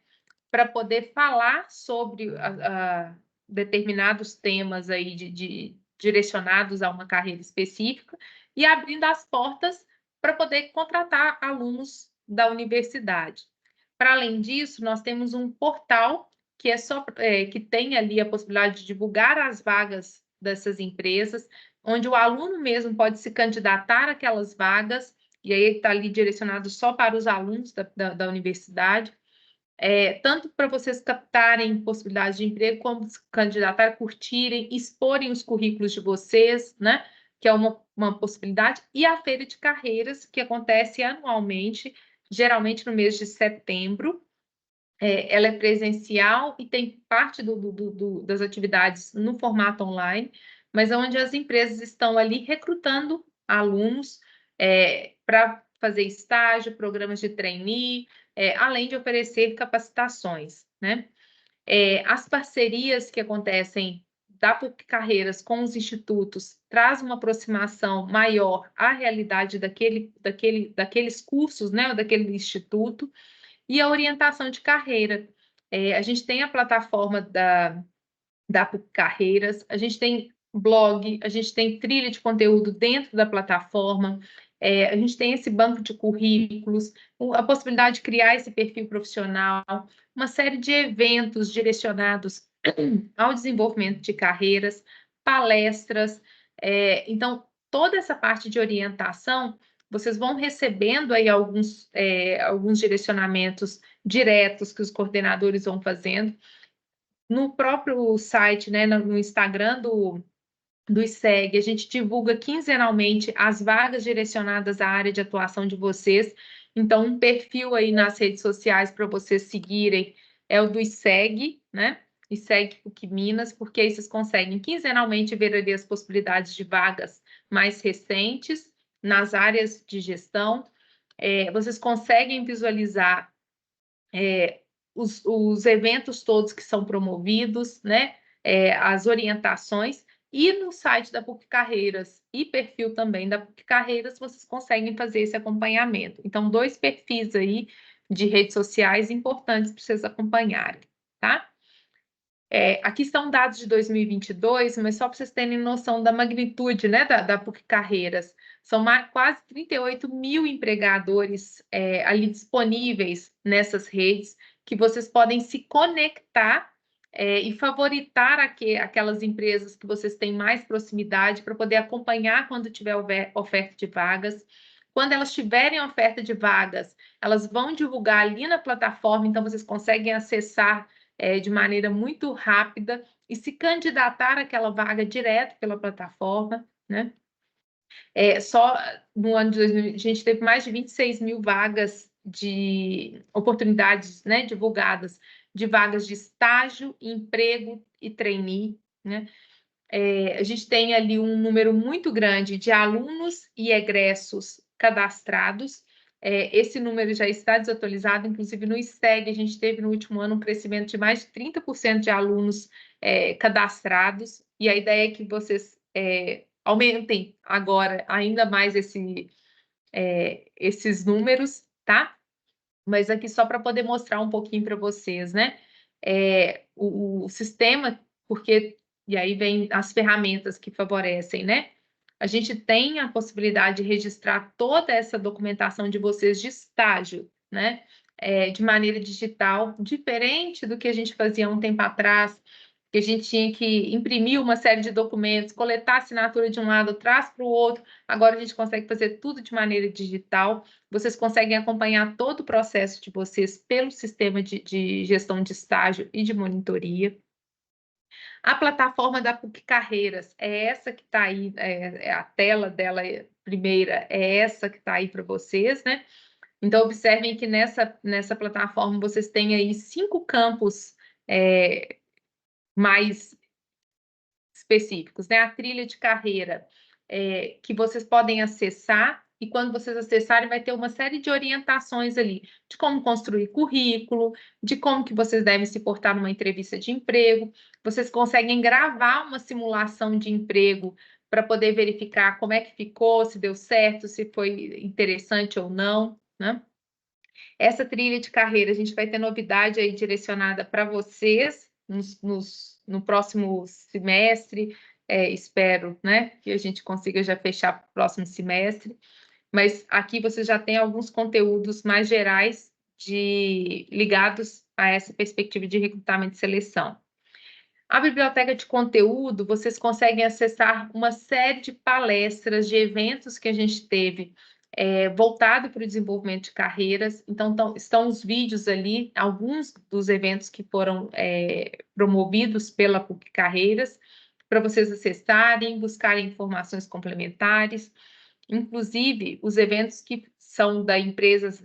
para poder falar sobre determinados temas aí direcionados a uma carreira específica e abrindo as portas para poder contratar alunos da universidade. Para além disso, nós temos um portal que que tem ali a possibilidade de divulgar as vagas dessas empresas, onde o aluno mesmo pode se candidatar àquelas vagas, e aí está ali direcionado só para os alunos da universidade. tanto para vocês captarem possibilidades de emprego, como se candidatar, curtirem, exporem os currículos de vocês, né? Que é uma possibilidade, e a feira de carreiras, que acontece anualmente, geralmente no mês de setembro. Ela é presencial e tem parte das atividades no formato online, mas onde as empresas estão ali recrutando alunos para fazer estágio, programas de trainee, além de oferecer capacitações, né? As parcerias que acontecem da PUC Carreiras com os institutos traz uma aproximação maior à realidade daqueles cursos, né, ou daquele instituto, e a orientação de carreira. A gente tem a plataforma da PUC Carreiras, a gente tem blog, a gente tem trilha de conteúdo dentro da plataforma, a gente tem esse banco de currículos, a possibilidade de criar esse perfil profissional, uma série de eventos direcionados ao desenvolvimento de carreiras, palestras. Então, toda essa parte de orientação, vocês vão recebendo aí alguns direcionamentos diretos que os coordenadores vão fazendo. No próprio site, né, no Instagram do ISEG, a gente divulga quinzenalmente as vagas direcionadas à área de atuação de vocês. Então, um perfil aí nas redes sociais para vocês seguirem é o do ISEG, né? ISEG PUC Minas, porque aí vocês conseguem quinzenalmente ver ali as possibilidades de vagas mais recentes nas áreas de gestão. Vocês conseguem visualizar os eventos todos que são promovidos, né? As orientações, e no site da PUC Carreiras e perfil também da PUC Carreiras, vocês conseguem fazer esse acompanhamento. Então, 2 perfis aí de redes sociais importantes para vocês acompanharem, tá? Aqui estão dados de 2022, mas só para vocês terem noção da magnitude, né, da PUC Carreiras. São quase 38 mil empregadores ali disponíveis nessas redes, que vocês podem se conectar e favoritar aquelas empresas que vocês têm mais proximidade para poder acompanhar quando tiver oferta de vagas. Quando elas tiverem oferta de vagas, elas vão divulgar ali na plataforma, então vocês conseguem acessar de maneira muito rápida e se candidatar àquela vaga direto pela plataforma, né? Só no ano de 2000, a gente teve mais de 26 mil vagas de oportunidades, né, divulgadas, de vagas de estágio, emprego e trainee, né? A gente tem ali um número muito grande de alunos e egressos cadastrados. Esse número já está desatualizado, inclusive no ISEG, a gente teve no último ano um crescimento de mais de 30% de alunos cadastrados, e a ideia é que vocês aumentem agora ainda mais esses números, tá? Mas aqui só para poder mostrar um pouquinho para vocês, né? O sistema, porque, e aí vem as ferramentas que favorecem, né? A gente tem a possibilidade de registrar toda essa documentação de vocês de estágio, né? De maneira digital, diferente do que a gente fazia um tempo atrás, que a gente tinha que imprimir uma série de documentos, coletar a assinatura de um lado, traz para o outro. Agora a gente consegue fazer tudo de maneira digital. Vocês conseguem acompanhar todo o processo de vocês pelo sistema de gestão de estágio e de monitoria. A plataforma da PUC Carreiras é essa que está aí, a tela dela primeira é essa que está aí para vocês, né? Então, observem que nessa plataforma vocês têm aí 5 campos mais específicos, né? A trilha de carreira que vocês podem acessar, e quando vocês acessarem vai ter uma série de orientações ali, de como construir currículo, de como que vocês devem se portar numa entrevista de emprego. Vocês conseguem gravar uma simulação de emprego para poder verificar como é que ficou, se deu certo, se foi interessante ou não, né? Essa trilha de carreira, a gente vai ter novidade aí direcionada para vocês no próximo semestre. Espero, né, que a gente consiga já fechar para o próximo semestre. Mas aqui você já tem alguns conteúdos mais gerais ligados a essa perspectiva de recrutamento e seleção. A biblioteca de conteúdo, vocês conseguem acessar uma série de palestras, de eventos que a gente teve voltado para o desenvolvimento de carreiras. Então, estão os vídeos ali, alguns dos eventos que foram promovidos pela PUC Carreiras, para vocês acessarem, buscarem informações complementares. Inclusive, os eventos que são da empresas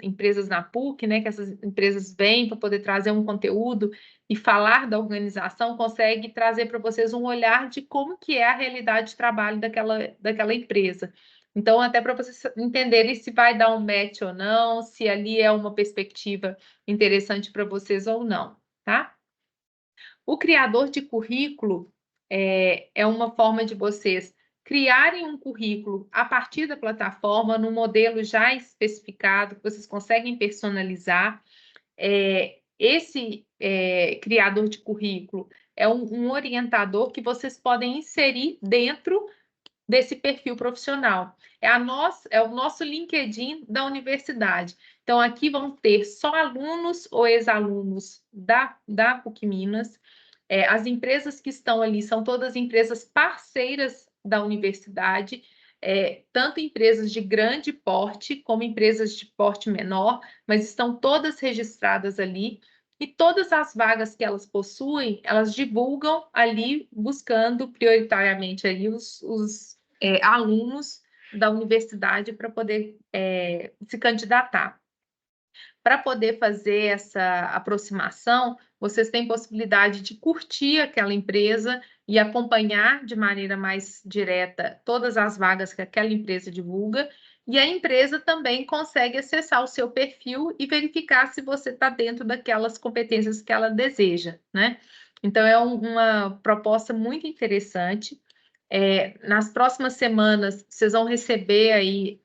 na PUC, né, que essas empresas vêm para poder trazer um conteúdo e falar da organização, consegue trazer para vocês um olhar de como que é a realidade de trabalho daquela empresa. Então, até para vocês entenderem se vai dar um match ou não, se ali é uma perspectiva interessante para vocês ou não, tá? O criador de currículo é uma forma de vocês criarem um currículo a partir da plataforma, num modelo já especificado, que vocês conseguem personalizar. Esse criador de currículo é um orientador que vocês podem inserir dentro desse perfil profissional. É o nosso LinkedIn da universidade. Então, aqui vão ter só alunos ou ex-alunos da PUC Minas. As empresas que estão ali são todas empresas parceiras da universidade, tanto empresas de grande porte como empresas de porte menor, mas estão todas registradas ali. E todas as vagas que elas possuem, elas divulgam ali, buscando prioritariamente aí os alunos da universidade para poder se candidatar. Para poder fazer essa aproximação, vocês têm possibilidade de curtir aquela empresa e acompanhar de maneira mais direta todas as vagas que aquela empresa divulga, e a empresa também consegue acessar o seu perfil e verificar se você está dentro daquelas competências que ela deseja, né? Então, é uma proposta muito interessante. Nas próximas semanas, vocês vão receber aí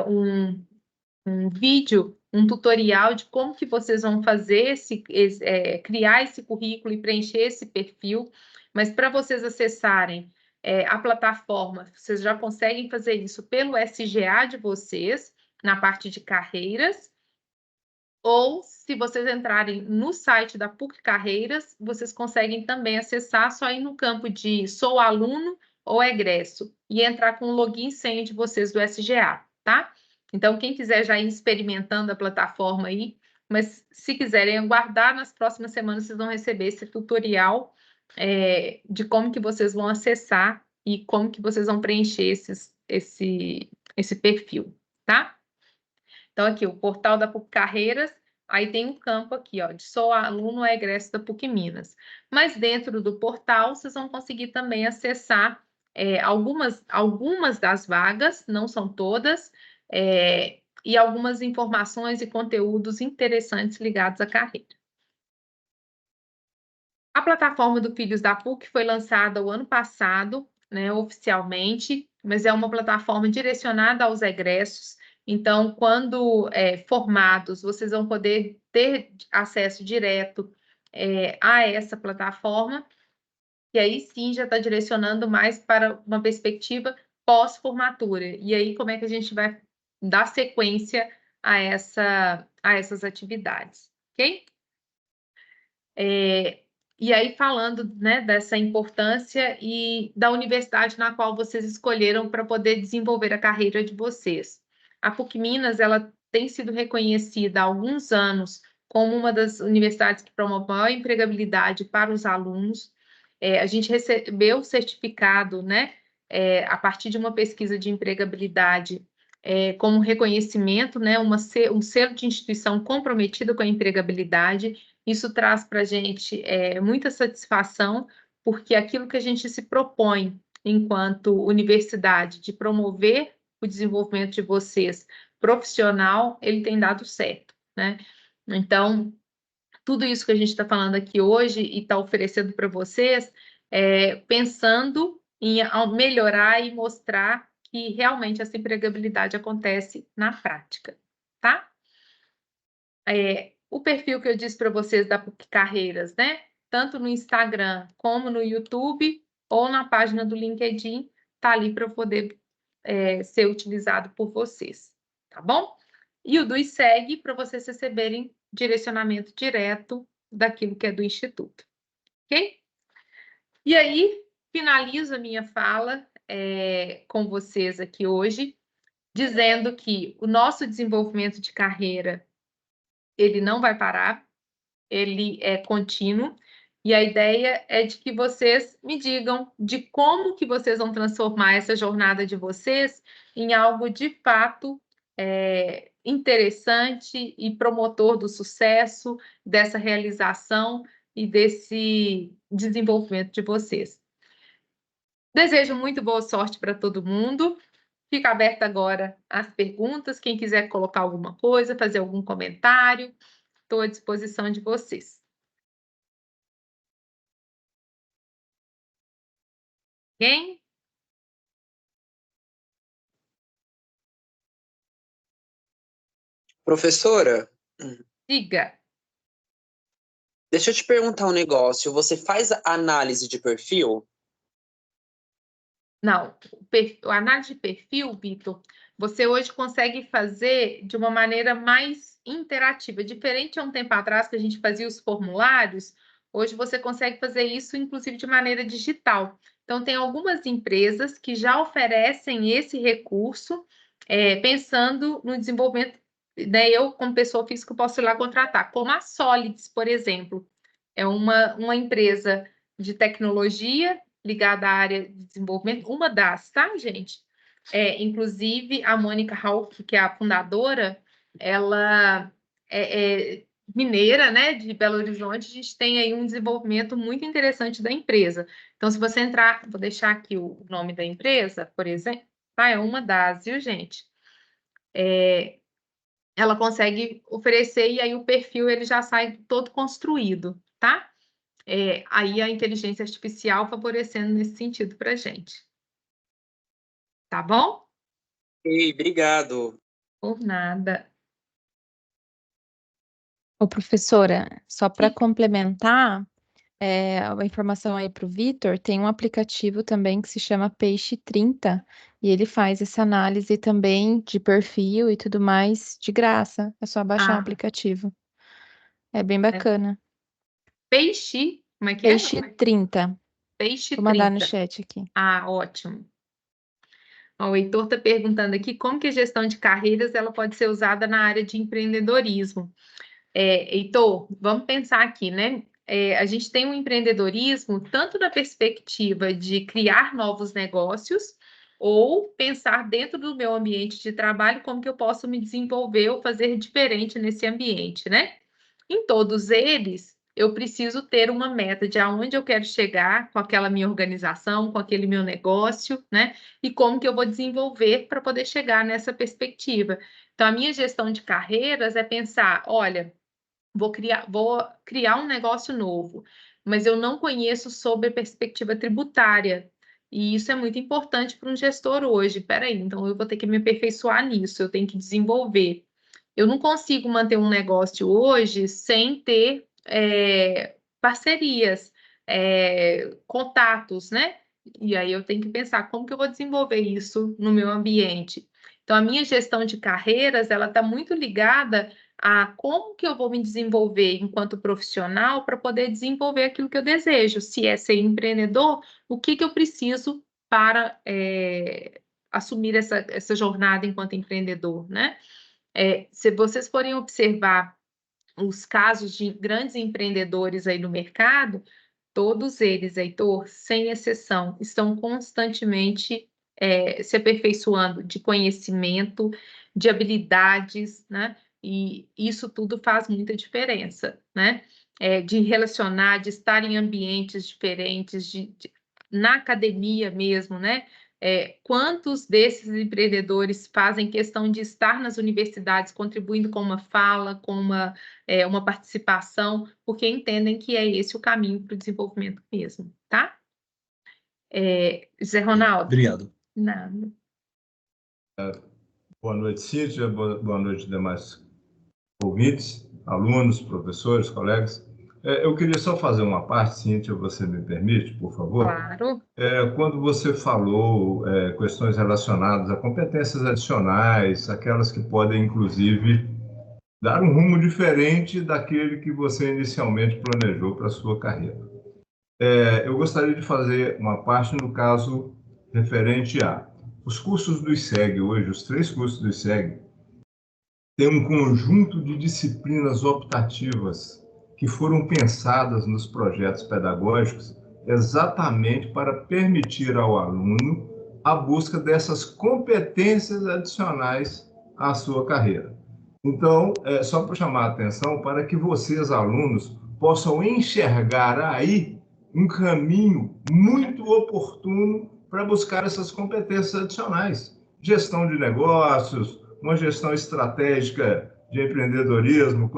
um vídeo, um tutorial de como que vocês vão fazer criar esse currículo e preencher esse perfil, mas para vocês acessarem a plataforma, vocês já conseguem fazer isso pelo SGA de vocês, na parte de carreiras, ou se vocês entrarem no site da PUC Carreiras, vocês conseguem também acessar só ir no campo de sou aluno ou egresso e entrar com o login e senha de vocês do SGA, tá? Então, quem quiser já ir experimentando a plataforma aí, mas se quiserem aguardar, nas próximas semanas vocês vão receber esse tutorial de como que vocês vão acessar e como que vocês vão preencher esse perfil, tá? Então, aqui, o portal da PUC Carreiras, aí tem um campo aqui, ó, de sou aluno ou egresso da PUC Minas. Mas dentro do portal, vocês vão conseguir também acessar algumas das vagas, não são todas, e algumas informações e conteúdos interessantes ligados à carreira. A plataforma do Filhos da PUC foi lançada o ano passado, né, oficialmente, mas é uma plataforma direcionada aos egressos. Então, quando formados, vocês vão poder ter acesso direto a essa plataforma, e aí sim já está direcionando mais para uma perspectiva pós-formatura. E aí, como é que a gente vai dar sequência a essas atividades, ok? E aí, falando, né, dessa importância e da universidade na qual vocês escolheram para poder desenvolver a carreira de vocês. A PUC Minas, ela tem sido reconhecida há alguns anos como uma das universidades que promove maior empregabilidade para os alunos. A gente recebeu o certificado, né, a partir de uma pesquisa de empregabilidade, como reconhecimento, né, um selo de instituição comprometida com a empregabilidade. Isso traz para a gente muita satisfação, porque aquilo que a gente se propõe enquanto universidade de promover o desenvolvimento de vocês profissional, ele tem dado certo, né? Então, tudo isso que a gente está falando aqui hoje e está oferecendo para vocês, pensando em melhorar e mostrar que realmente essa empregabilidade acontece na prática, tá? O perfil que eu disse para vocês da PUC Carreiras, né? Tanto no Instagram como no YouTube ou na página do LinkedIn, tá ali para poder ser utilizado por vocês, tá bom? E o do segue para vocês receberem direcionamento direto daquilo que é do Instituto, ok? E aí, finalizo a minha fala com vocês aqui hoje, dizendo que o nosso desenvolvimento de carreira, ele não vai parar, ele é contínuo, e a ideia é de que vocês me digam de como que vocês vão transformar essa jornada de vocês em algo de fato interessante e promotor do sucesso, dessa realização e desse desenvolvimento de vocês. Desejo muito boa sorte para todo mundo. Fica aberta agora as perguntas. Quem quiser colocar alguma coisa, fazer algum comentário, estou à disposição de vocês. Quem? Professora, Diga. deixa eu te perguntar um negócio. Você faz análise de perfil? Não, a análise de perfil, Vitor, você hoje consegue fazer de uma maneira mais interativa. Diferente há um tempo atrás que a gente fazia os formulários, hoje você consegue fazer isso, inclusive, de maneira digital. Então, tem algumas empresas que já oferecem esse recurso, pensando no desenvolvimento, né? Eu, como pessoa física, posso ir lá contratar, como a Solids, por exemplo. É uma empresa de tecnologia ligada à área de desenvolvimento, uma das, tá, gente? Inclusive, a Mônica Hauck, que é a fundadora, ela é mineira, né, de Belo Horizonte. A gente tem aí um desenvolvimento muito interessante da empresa. Então, se você entrar, vou deixar aqui o nome da empresa, por exemplo, tá? É uma das, viu, gente? Ela consegue oferecer e aí o perfil ele já sai todo construído, tá? Aí a inteligência artificial favorecendo nesse sentido para a gente. Tá bom? Ei, obrigado. Por nada. Ô, professora, só para Sim. complementar, a informação aí para o Vitor, tem um aplicativo também que se chama Peixe 30, e ele faz essa análise também de perfil e tudo mais de graça. É só baixar o aplicativo. É bem bacana. Peixe, como é que Peixe é? 30. Peixe Vou mandar no 30. chat aqui. Ótimo. O Heitor está perguntando aqui como que a gestão de carreiras ela pode ser usada na área de empreendedorismo. Heitor, vamos pensar aqui, né? A gente tem um empreendedorismo tanto na perspectiva de criar novos negócios ou pensar dentro do meu ambiente de trabalho como que eu posso me desenvolver ou fazer diferente nesse ambiente, né? Em todos eles, eu preciso ter uma meta de aonde eu quero chegar com aquela minha organização, com aquele meu negócio, né? E como que eu vou desenvolver para poder chegar nessa perspectiva. Então, a minha gestão de carreiras é pensar, olha, vou criar um negócio novo, mas eu não conheço sobre a perspectiva tributária. E isso é muito importante para um gestor hoje. Peraí, então eu vou ter que me aperfeiçoar nisso, eu tenho que desenvolver. Eu não consigo manter um negócio hoje sem ter parcerias, contatos, né? E aí eu tenho que pensar como que eu vou desenvolver isso no meu ambiente. Então, a minha gestão de carreiras, ela está muito ligada a como que eu vou me desenvolver enquanto profissional para poder desenvolver aquilo que eu desejo. Se é ser empreendedor, o que eu preciso para assumir essa jornada enquanto empreendedor, né? Se vocês forem observar os casos de grandes empreendedores aí no mercado, todos eles, Heitor, sem exceção, estão constantemente se aperfeiçoando de conhecimento, de habilidades, né? E isso tudo faz muita diferença, né? De relacionar, de estar em ambientes diferentes, na academia mesmo, né? Quantos desses empreendedores fazem questão de estar nas universidades, contribuindo com uma fala, com uma participação, porque entendem que é esse o caminho para o desenvolvimento mesmo, tá? Zé Ronaldo. Obrigado. Nada. Boa noite, Cíntia. Boa noite, demais ouvintes, alunos, professores, colegas. Eu queria só fazer uma parte, Cíntia, você me permite, por favor? Claro. Quando você falou questões relacionadas a competências adicionais, aquelas que podem, inclusive, dar um rumo diferente daquele que você inicialmente planejou para a sua carreira. Eu gostaria de fazer uma parte no caso referente a Os cursos do ICEG hoje, os 3 cursos do ICEG, têm um conjunto de disciplinas optativas que foram pensadas nos projetos pedagógicos exatamente para permitir ao aluno a busca dessas competências adicionais à sua carreira. Então, só para chamar a atenção para que vocês, alunos, possam enxergar aí um caminho muito oportuno para buscar essas competências adicionais. Gestão de negócios, uma gestão estratégica de empreendedorismo,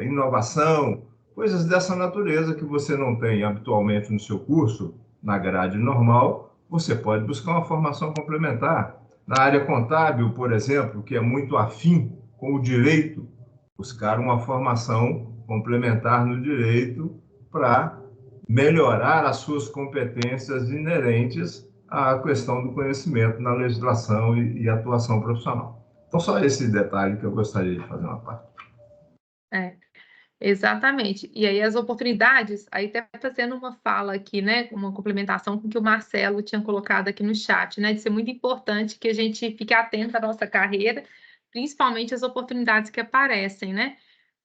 inovação, coisas dessa natureza que você não tem habitualmente no seu curso, na grade normal, você pode buscar uma formação complementar. Na área contábil, por exemplo, que é muito afim com o direito, buscar uma formação complementar no direito para melhorar as suas competências inerentes à questão do conhecimento na legislação e atuação profissional. Então, só esse detalhe que eu gostaria de fazer uma parte. Exatamente. E aí as oportunidades, aí até fazendo uma fala aqui, né, uma complementação com o que o Marcelo tinha colocado aqui no chat, né, de ser muito importante que a gente fique atento à nossa carreira, principalmente as oportunidades que aparecem, né?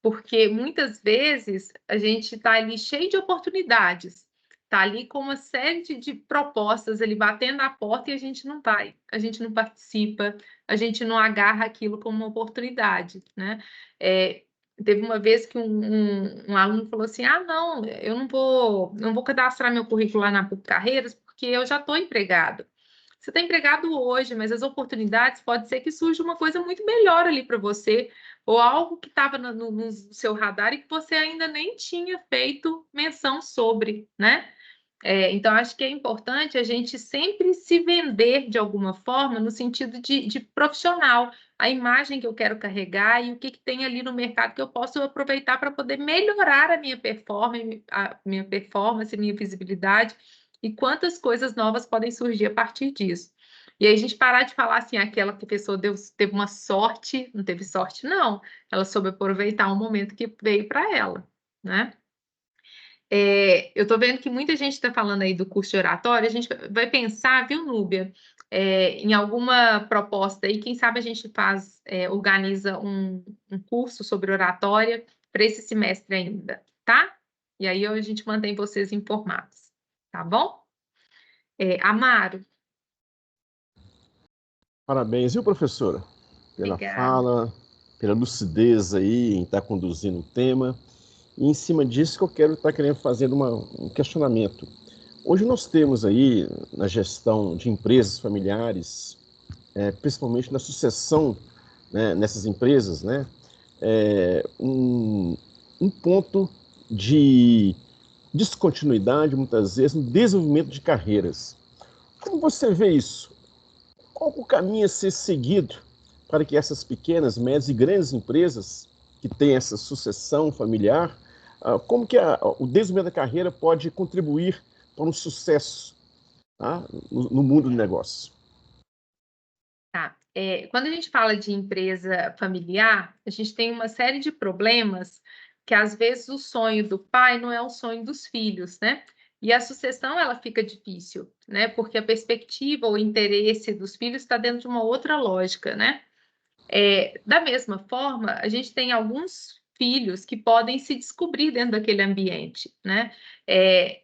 Porque muitas vezes a gente está ali cheio de oportunidades, está ali com uma série de propostas ali batendo na porta e a gente não vai, a gente não participa, a gente não agarra aquilo como uma oportunidade, né? Teve uma vez que um aluno falou assim: ah, não, eu não vou cadastrar meu currículo lá na PUC Carreiras porque eu já estou empregado. Você está empregado hoje, mas as oportunidades pode ser que surja uma coisa muito melhor ali para você, ou algo que estava no seu radar e que você ainda nem tinha feito menção sobre, né? Então, acho que é importante a gente sempre se vender de alguma forma no sentido de profissional, a imagem que eu quero carregar e o que tem ali no mercado que eu posso aproveitar para poder melhorar a minha performance, a minha visibilidade e quantas coisas novas podem surgir a partir disso. E aí a gente parar de falar assim, aquela que a pessoa teve uma sorte, não teve sorte, não. Ela soube aproveitar um momento que veio para ela, né? Eu estou vendo que muita gente está falando aí do curso de oratória, a gente vai pensar, viu, Núbia, em alguma proposta aí, quem sabe a gente organiza um curso sobre oratória para esse semestre ainda, tá? E aí a gente mantém vocês informados, tá bom? Amaro. Parabéns, viu, professora? Pela Obrigada. fala, pela lucidez aí em estar conduzindo o tema. E em cima disso que eu quero estar querendo fazer um questionamento. Hoje nós temos aí, na gestão de empresas familiares, principalmente na sucessão, né, nessas empresas, né, um ponto de descontinuidade, muitas vezes, no desenvolvimento de carreiras. Como você vê isso? Qual o caminho a ser seguido para que essas pequenas, médias e grandes empresas que têm essa sucessão familiar, como que o desenvolvimento da carreira pode contribuir para um sucesso, tá, no mundo do negócio? Tá. Quando a gente fala de empresa familiar, a gente tem uma série de problemas que, às vezes, o sonho do pai não é o sonho dos filhos, né? E a sucessão, ela fica difícil, né? Porque a perspectiva, o interesse dos filhos está dentro de uma outra lógica, né? Da mesma forma, a gente tem alguns filhos que podem se descobrir dentro daquele ambiente, né?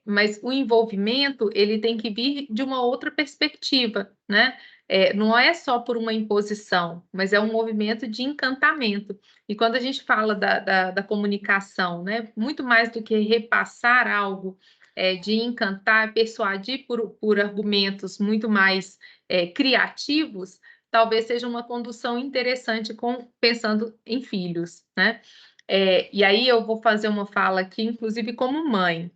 Mas o envolvimento, ele tem que vir de uma outra perspectiva, né? Não é só por uma imposição, mas é um movimento de encantamento. E quando a gente fala da comunicação, né? Muito mais do que repassar algo, de encantar, persuadir por argumentos muito mais criativos, talvez seja uma condução interessante pensando em filhos, né? E aí eu vou fazer uma fala aqui, inclusive como mãe.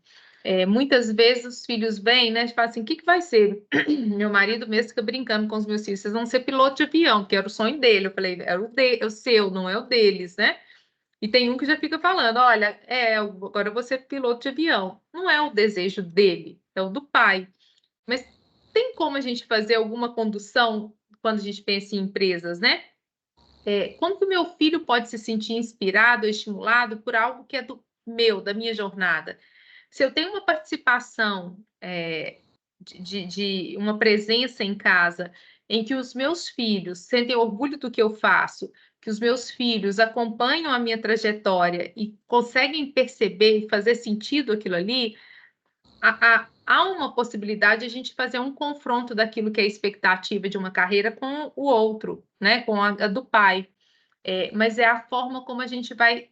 Muitas vezes os filhos vêm, né? Falam assim, o que vai ser? Meu marido mesmo fica brincando com os meus filhos, vocês vão ser piloto de avião, que era o sonho dele. Eu falei, era o seu, não é o deles, né? E tem um que já fica falando, olha, agora eu vou ser piloto de avião. Não é o desejo dele, é o do pai. Mas tem como a gente fazer alguma condução quando a gente pensa em empresas, né? Como que o meu filho pode se sentir inspirado, estimulado por algo que é da minha jornada? Se eu tenho uma participação, de uma presença em casa em que os meus filhos sentem orgulho do que eu faço, que os meus filhos acompanham a minha trajetória e conseguem perceber e fazer sentido aquilo ali, há uma possibilidade de a gente fazer um confronto daquilo que é a expectativa de uma carreira com o outro, né? Com a do pai. Mas é a forma como a gente vai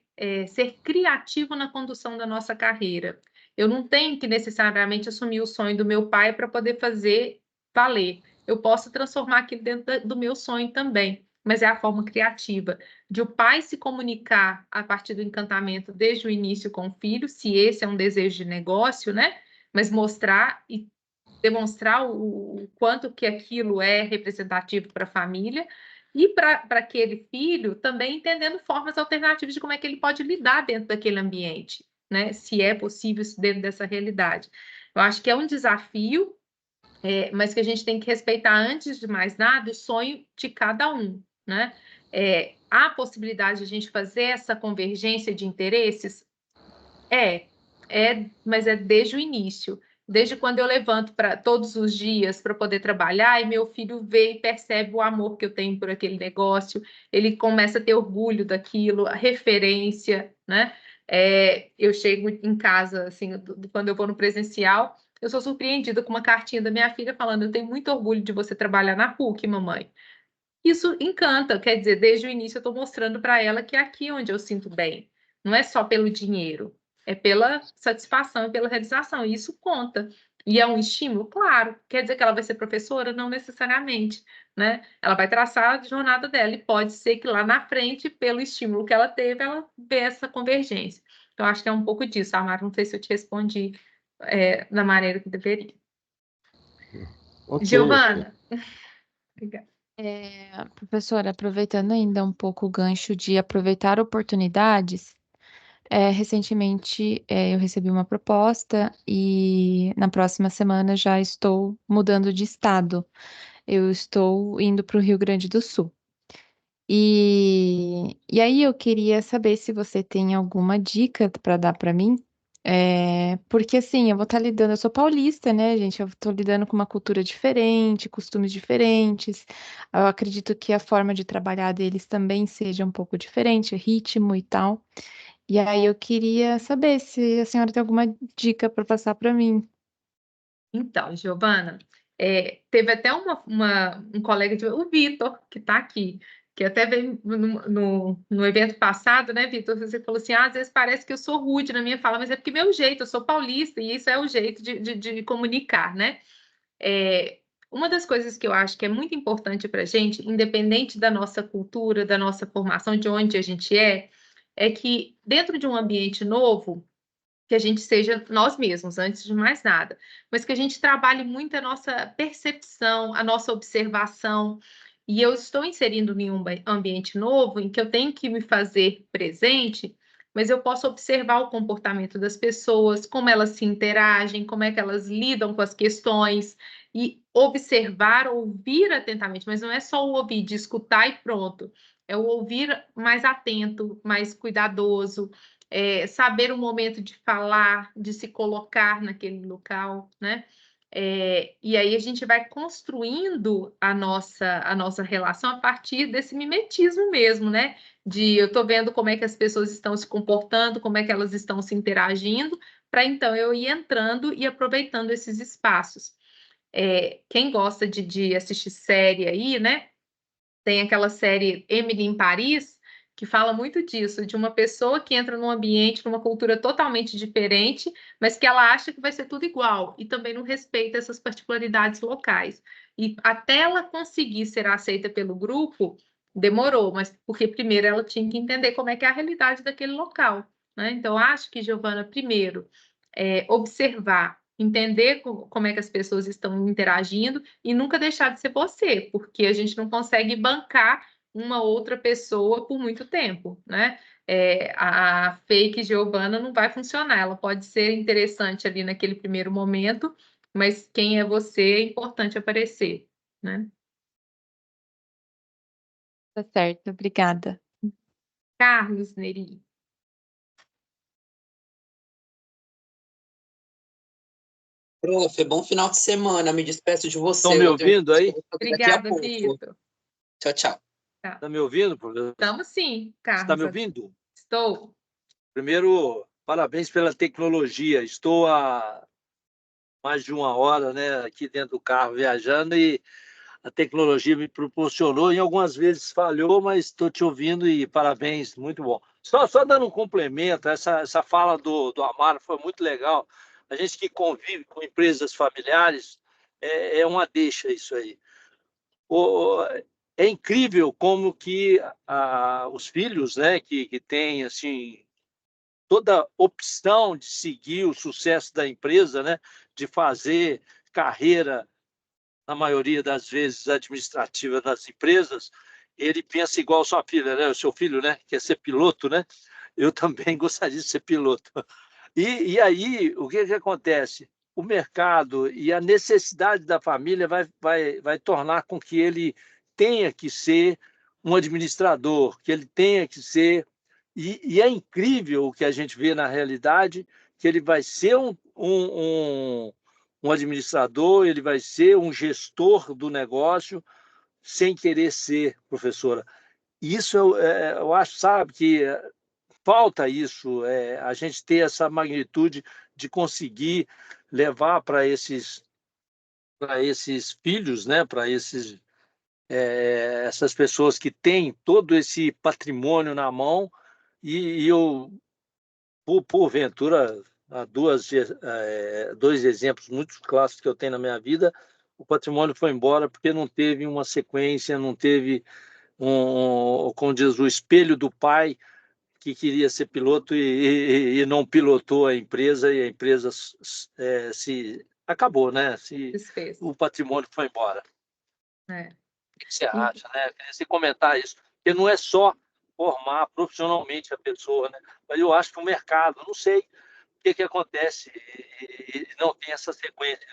ser criativo na condução da nossa carreira. Eu não tenho que necessariamente assumir o sonho do meu pai para poder fazer valer. Eu posso transformar aquilo dentro do meu sonho também, mas é a forma criativa de o pai se comunicar a partir do encantamento desde o início com o filho, se esse é um desejo de negócio, né? Mas mostrar e demonstrar o quanto que aquilo é representativo para a família e para aquele filho também entendendo formas alternativas de como é que ele pode lidar dentro daquele ambiente, né? Se é possível isso dentro dessa realidade. Eu acho que é um desafio, mas que a gente tem que respeitar, antes de mais nada, o sonho de cada um, né? Há possibilidade de a gente fazer essa convergência de interesses? Mas é desde o início, desde quando eu levanto para todos os dias para poder trabalhar e meu filho vê e percebe o amor que eu tenho por aquele negócio, ele começa a ter orgulho daquilo, a referência, né? Eu chego em casa, assim, quando eu vou no presencial, eu sou surpreendida com uma cartinha da minha filha falando: eu tenho muito orgulho de você trabalhar na PUC, mamãe. Isso encanta, quer dizer, desde o início eu estou mostrando para ela que é aqui onde eu sinto bem. Não é só pelo dinheiro, é pela satisfação e pela realização. E isso conta. E é um estímulo? Claro. Quer dizer que ela vai ser professora? Não necessariamente, né? Ela vai traçar a jornada dela e pode ser que lá na frente, pelo estímulo que ela teve, ela vê essa convergência. Então, acho que é um pouco disso, Amaro. Não sei se eu te respondi da maneira que deveria. Ok. Giovana. Obrigada. Professora, aproveitando ainda um pouco o gancho de aproveitar oportunidades, recentemente eu recebi uma proposta e na próxima semana já estou mudando de estado. Eu estou indo para o Rio Grande do Sul. E aí eu queria saber se você tem alguma dica para dar para mim. Porque assim, eu vou estar lidando, eu sou paulista, né, gente? Eu estou lidando com uma cultura diferente, costumes diferentes. Eu acredito que a forma de trabalhar deles também seja um pouco diferente, o ritmo e tal. E aí eu queria saber se a senhora tem alguma dica para passar para mim. Então, Giovana, teve até um colega, o Vitor, que está aqui, que até veio no evento passado, né, Vitor? Você falou assim: às vezes parece que eu sou rude na minha fala, mas é porque meu jeito, eu sou paulista, e isso é o jeito de comunicar, né? Uma das coisas que eu acho que é muito importante para a gente, independente da nossa cultura, da nossa formação, de onde a gente é que dentro de um ambiente novo, que a gente seja nós mesmos, antes de mais nada, mas que a gente trabalhe muito a nossa percepção, a nossa observação. E eu estou inserindo em um ambiente novo em que eu tenho que me fazer presente, mas eu posso observar o comportamento das pessoas, como elas se interagem, como é que elas lidam com as questões, e observar, ouvir atentamente, mas não é só o ouvir, de escutar e pronto. É o ouvir mais atento, mais cuidadoso, saber o momento de falar, de se colocar naquele local, né? E aí a gente vai construindo a nossa relação a partir desse mimetismo mesmo, né? Eu estou vendo como é que as pessoas estão se comportando, como é que elas estão se interagindo, para então eu ir entrando e aproveitando esses espaços. Quem gosta de assistir série aí, né? Tem aquela série Emily em Paris, que fala muito disso, de uma pessoa que entra num ambiente, numa cultura totalmente diferente, mas que ela acha que vai ser tudo igual, e também não respeita essas particularidades locais. E até ela conseguir ser aceita pelo grupo, demorou, mas porque primeiro ela tinha que entender como é que é a realidade daquele local, né? Então, acho que, Giovana, primeiro, observar, entender como é que as pessoas estão interagindo e nunca deixar de ser você, porque a gente não consegue bancar uma outra pessoa por muito tempo, né? A fake Giovana não vai funcionar, ela pode ser interessante ali naquele primeiro momento, mas quem é você é importante aparecer, né? Tá certo, obrigada. Carlos Neri. Prof, bom final de semana. Me despeço de você. Estão me Eu tenho ouvindo aí? daqui a Obrigada, pouco. Vitor. Tchau, tchau. Está me ouvindo, professor? Estamos sim, Você está Carlos. me ouvindo? Estou. Primeiro, parabéns pela tecnologia. Estou há mais de 1 hora, né, aqui dentro do carro viajando e a tecnologia me proporcionou, e algumas vezes falhou, mas estou te ouvindo e parabéns, muito bom. Só dando um complemento, essa fala do Amaro foi muito legal. A gente que convive com empresas familiares, é uma deixa isso aí. É incrível como que os filhos, né, que têm assim, toda opção de seguir o sucesso da empresa, né, de fazer carreira, na maioria das vezes, administrativa das empresas, ele pensa igual sua filha, né? O seu filho, né? Quer ser piloto, né? Eu também gostaria de ser piloto. E aí, o que acontece? O mercado e a necessidade da família vai tornar com que ele tenha que ser um administrador, que ele tenha que ser... E é incrível o que a gente vê na realidade, que ele vai ser um administrador, ele vai ser um gestor do negócio sem querer ser, professora. Isso eu acho, sabe, que falta isso, a gente ter essa magnitude de conseguir levar para esses filhos, né, para essas pessoas que têm todo esse patrimônio na mão, e eu, porventura, há dois exemplos muito clássicos que eu tenho na minha vida. O patrimônio foi embora porque não teve uma sequência, não teve como diz, o espelho do pai que queria ser piloto e não pilotou a empresa, e a empresa se acabou, né? Desfez. O patrimônio foi embora. É. O que você acha, né? Queria você comentar isso, porque não é só formar profissionalmente a pessoa, né? Mas eu acho que o mercado, não sei o que acontece e não tem essa sequência,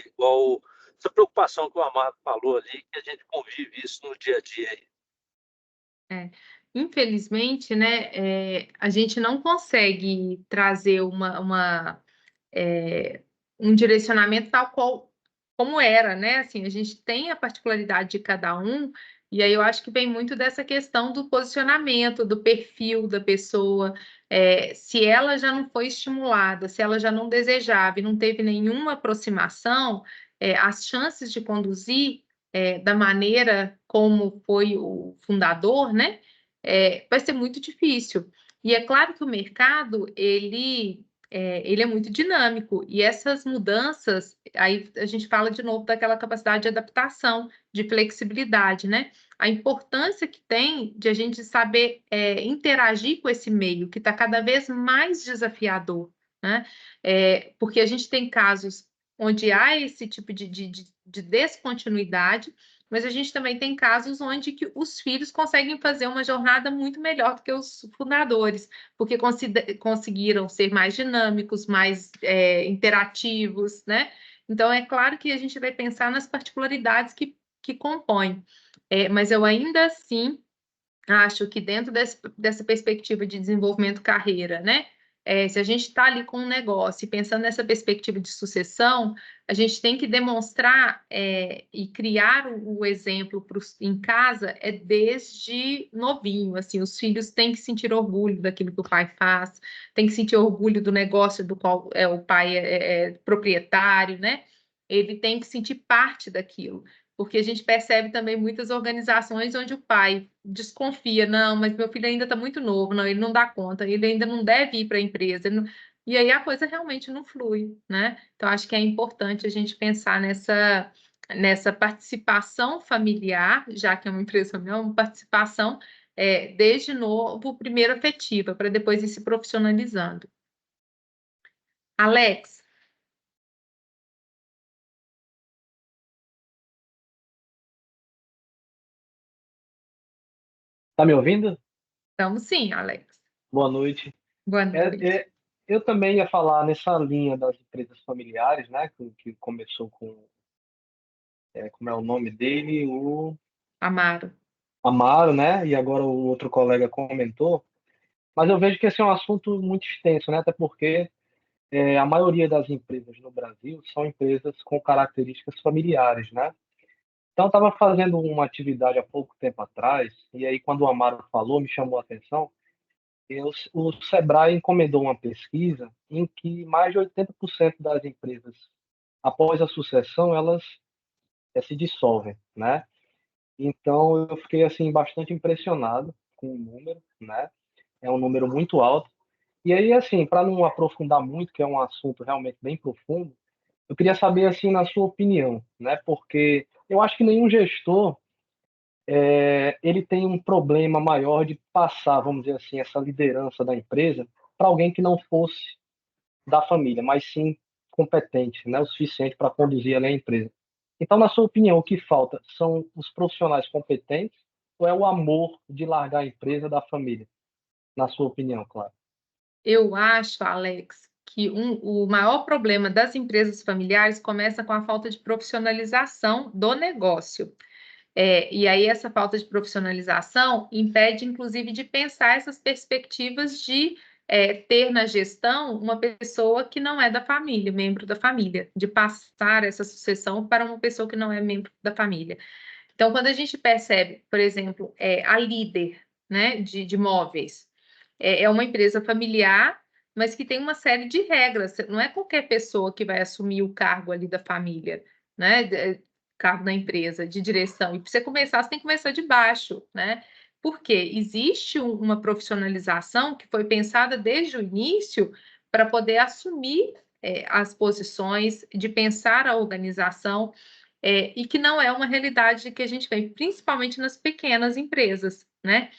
igual essa preocupação que o Amado falou ali, que a gente convive isso no dia a dia aí. Infelizmente, né, a gente não consegue trazer um direcionamento tal qual como era, né? Assim, a gente tem a particularidade de cada um, e aí eu acho que vem muito dessa questão do posicionamento, do perfil da pessoa. Se ela já não foi estimulada, se ela já não desejava e não teve nenhuma aproximação, as chances de conduzir da maneira como foi o fundador, né? Vai ser muito difícil. E é claro que o mercado, ele é muito dinâmico, e essas mudanças, aí a gente fala de novo daquela capacidade de adaptação, de flexibilidade, né? A importância que tem de a gente saber interagir com esse meio, que está cada vez mais desafiador, né? Porque a gente tem casos onde há esse tipo de descontinuidade, mas a gente também tem casos onde que os filhos conseguem fazer uma jornada muito melhor do que os fundadores, porque conseguiram ser mais dinâmicos, mais interativos, né? Então, é claro que a gente vai pensar nas particularidades que compõem, mas eu ainda assim acho que dentro dessa perspectiva de desenvolvimento carreira, né? Se a gente está ali com um negócio e pensando nessa perspectiva de sucessão, a gente tem que demonstrar e criar o exemplo em casa desde novinho. Assim, os filhos têm que sentir orgulho daquilo que o pai faz, têm que sentir orgulho do negócio do qual o pai é proprietário, né? Ele tem que sentir parte daquilo. Porque a gente percebe também muitas organizações onde o pai desconfia, não, mas meu filho ainda está muito novo, não, ele não dá conta, ele ainda não deve ir para a empresa. E aí a coisa realmente não flui, né? Então, acho que é importante a gente pensar nessa participação familiar, já que é uma empresa familiar, uma participação desde novo, primeiro afetiva, para depois ir se profissionalizando. Alex. Tá me ouvindo? Estamos sim, Alex. Boa noite. Boa noite. Eu também ia falar nessa linha das empresas familiares, né? Que começou com, como é o nome dele? O Amaro. Amaro, né? E agora o outro colega comentou. Mas eu vejo que esse é um assunto muito extenso, né? Até porque a maioria das empresas no Brasil são empresas com características familiares, né? Então, eu estava fazendo uma atividade há pouco tempo atrás, e aí, quando o Amaro falou, me chamou a atenção. O Sebrae encomendou uma pesquisa em que mais de 80% das empresas, após a sucessão, elas se dissolvem, né? Então, eu fiquei assim bastante impressionado com o número, né? É um número muito alto. E aí, assim, para não aprofundar muito, que é um assunto realmente bem profundo, eu queria saber, assim, na sua opinião, né? Porque eu acho que nenhum gestor ele tem um problema maior de passar, vamos dizer assim, essa liderança da empresa para alguém que não fosse da família, mas sim competente, né? O suficiente para conduzir ali a empresa. Então, na sua opinião, o que falta são os profissionais competentes ou é o amor de largar a empresa da família? Na sua opinião, claro. Eu acho, Alex, que o maior problema das empresas familiares começa com a falta de profissionalização do negócio. E aí essa falta de profissionalização impede, inclusive, de pensar essas perspectivas de ter na gestão uma pessoa que não é da família, membro da família, de passar essa sucessão para uma pessoa que não é membro da família. Então, quando a gente percebe, por exemplo, a líder, né, de móveis, é uma empresa familiar, mas que tem uma série de regras. Não é qualquer pessoa que vai assumir o cargo ali da família, né? Cargo da empresa, de direção. E para você começar, você tem que começar de baixo, né? Porque existe uma profissionalização que foi pensada desde o início para poder assumir as posições, de pensar a organização, e que não é uma realidade que a gente vê, principalmente nas pequenas empresas, né?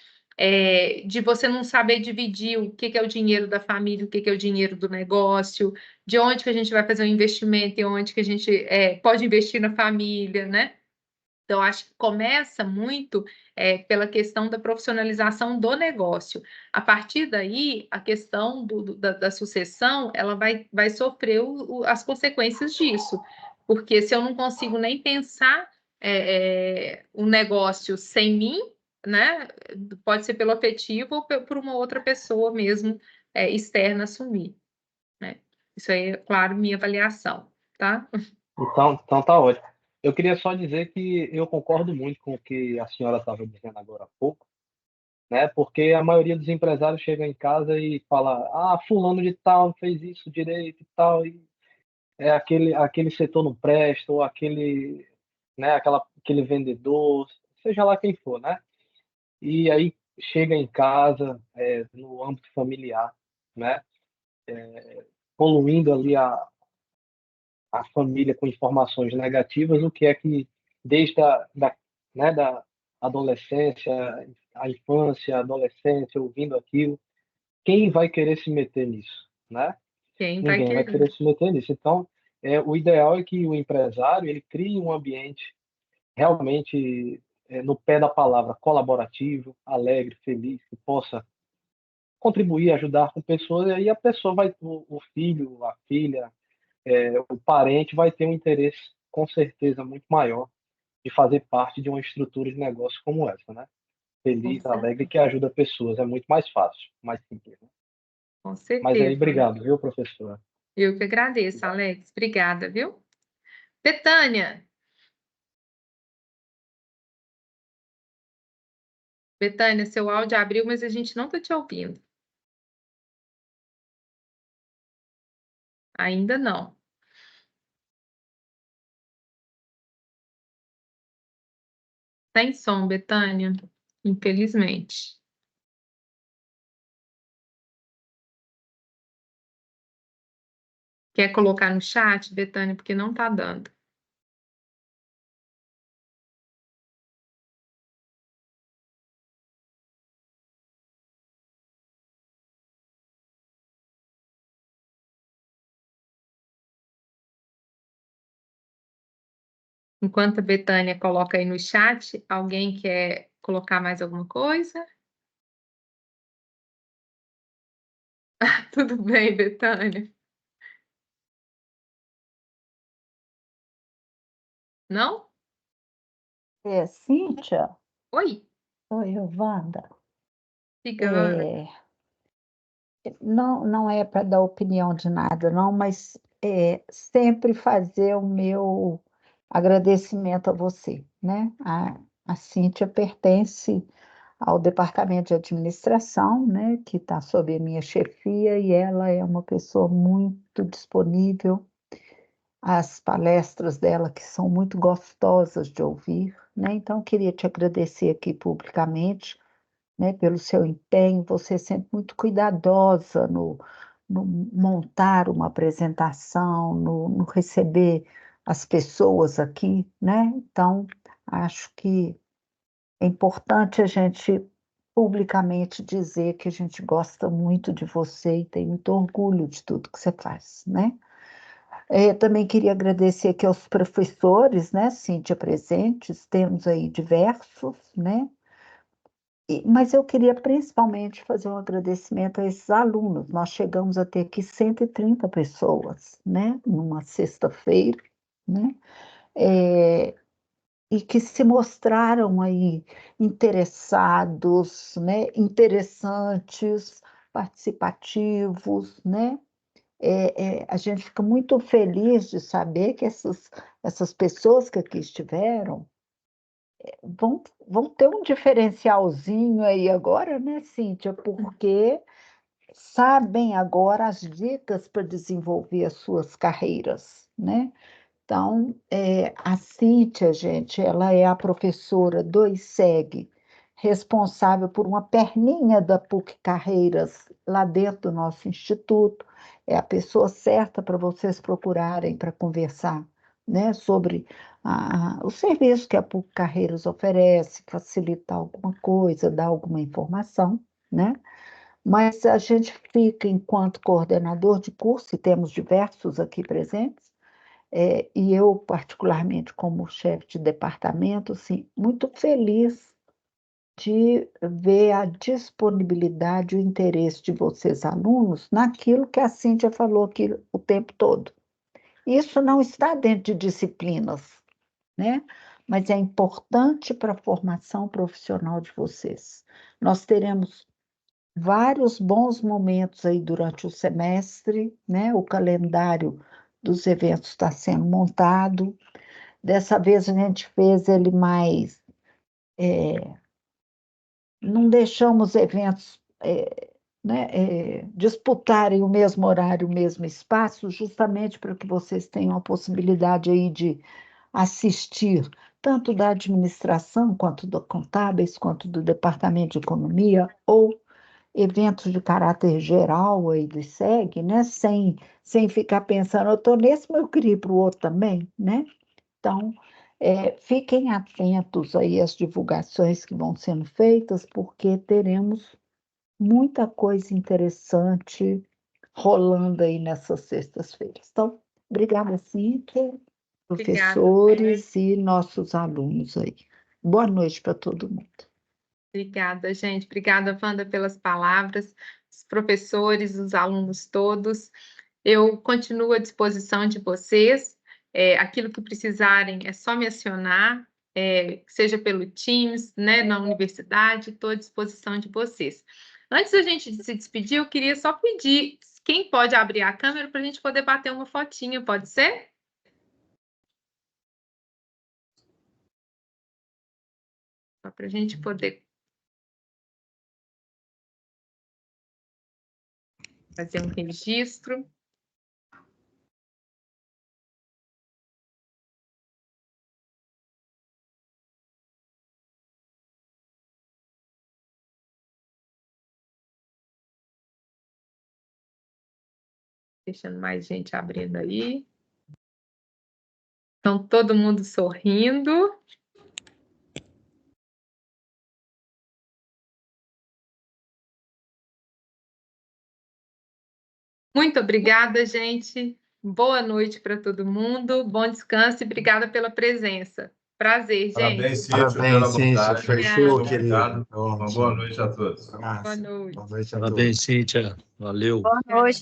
De você não saber dividir o que é o dinheiro da família, o que é o dinheiro do negócio, de onde que a gente vai fazer um investimento e onde que a gente pode investir na família, né? Então, acho que começa muito pela questão da profissionalização do negócio. A partir daí, a questão da sucessão, ela vai sofrer as consequências disso. Porque se eu não consigo nem pensar um negócio sem mim, né? Pode ser pelo afetivo ou por uma outra pessoa mesmo externa assumir, né? Isso aí é, claro, minha avaliação, tá? Então tá ótimo. Eu queria só dizer que eu concordo muito com o que a senhora estava dizendo agora há pouco, né? Porque a maioria dos empresários chega em casa e fala: "Ah, fulano de tal fez isso direito e tal, e aquele setor não presta, ou aquele, né, aquele vendedor, seja lá quem for, né?" E aí chega em casa, no âmbito familiar, né? Poluindo ali a família com informações negativas, o que é que desde né, da adolescência, a infância, a adolescência, ouvindo aquilo, quem vai querer se meter nisso, né? Quem vai Ninguém vai querer? querer se meter nisso. Então, o ideal é que o empresário ele crie um ambiente realmente, no pé da palavra, colaborativo, alegre, feliz, que possa contribuir, ajudar com pessoas, e aí a pessoa vai, o filho, a filha, o parente vai ter um interesse, com certeza, muito maior de fazer parte de uma estrutura de negócio como essa, né? Com Feliz, alegre, certeza. que ajuda pessoas. É muito mais fácil, mais simples, né? Com Mas aí, certeza. obrigado, viu, professora? Eu que agradeço, Obrigado. Alex. Obrigada, viu? Betânia. Betânia, seu áudio abriu, mas a gente não está te ouvindo. Ainda não. Sem som, Betânia. Infelizmente. Quer colocar no chat, Betânia, porque não está dando. Enquanto a Betânia coloca aí no chat, alguém quer colocar mais alguma coisa? Tudo bem, Betânia. Não? Cíntia, Oi, oi, Wanda. fica. não é para dar opinião de nada, não, mas sempre fazer o meu agradecimento a você, né? A Cíntia pertence ao departamento de administração, né, que está sob a minha chefia, e ela é uma pessoa muito disponível. As palestras dela que são muito gostosas de ouvir, né? Então, queria te agradecer aqui publicamente, né, pelo seu empenho. Você é sempre muito cuidadosa no montar uma apresentação, no receber as pessoas aqui, né? Então, acho que é importante a gente publicamente dizer que a gente gosta muito de você e tem muito orgulho de tudo que você faz, né? Também queria agradecer aqui aos professores, né, Cíntia, presentes, temos aí diversos, né? Mas eu queria principalmente fazer um agradecimento a esses alunos. Nós chegamos a ter aqui 130 pessoas, né, numa sexta-feira, né? E que se mostraram aí interessados, né, interessantes, participativos, né? A gente fica muito feliz de saber que essas pessoas que aqui estiveram vão ter um diferencialzinho aí agora, né, Cíntia? Porque sabem agora as dicas para desenvolver as suas carreiras, né? Então, a Cíntia, gente, ela é a professora do ICEG, responsável por uma perninha da PUC Carreiras lá dentro do nosso instituto. É a pessoa certa para vocês procurarem para conversar, né, sobre o serviço que a PUC Carreiras oferece, facilitar alguma coisa, dar alguma informação, né? Mas a gente fica, enquanto coordenador de curso, e temos diversos aqui presentes, e eu, particularmente, como chefe de departamento, assim, muito feliz de ver a disponibilidade e o interesse de vocês, alunos, naquilo que a Cíntia falou aqui o tempo todo. Isso não está dentro de disciplinas, né? Mas é importante para a formação profissional de vocês. Nós teremos vários bons momentos aí durante o semestre, né? O calendário dos eventos está sendo montado. Dessa vez a gente fez ele mais. Não deixamos eventos né, disputarem o mesmo horário, o mesmo espaço, justamente para que vocês tenham a possibilidade aí de assistir, tanto da administração, quanto do contábeis, quanto do departamento de economia, ou eventos de caráter geral aí do ICEG, né? Sem ficar pensando, eu estou nesse, mas eu queria ir para o outro também, né? Então, fiquem atentos aí às divulgações que vão sendo feitas, porque teremos muita coisa interessante rolando aí nessas sextas-feiras. Então, obrigada, Cíntia, professores e nossos alunos aí. Boa noite para todo mundo. Obrigada, gente. Obrigada, Wanda, pelas palavras, os professores, os alunos todos. Eu continuo à disposição de vocês. Aquilo que precisarem é só me acionar, seja pelo Teams, né, na universidade, estou à disposição de vocês. Antes da gente se despedir, eu queria só pedir quem pode abrir a câmera para a gente poder bater uma fotinha, pode ser? Só para a gente poder fazer um registro. Deixando mais gente abrindo aí. Então, todo mundo sorrindo. Muito obrigada, gente. Boa noite para todo mundo. Bom descanso e obrigada pela presença. Prazer, gente. Parabéns, Cíntia, pela abordagem. Fechou, querido. Uma boa noite a todos. Boa noite. Parabéns, Cíntia. Valeu. Boa noite.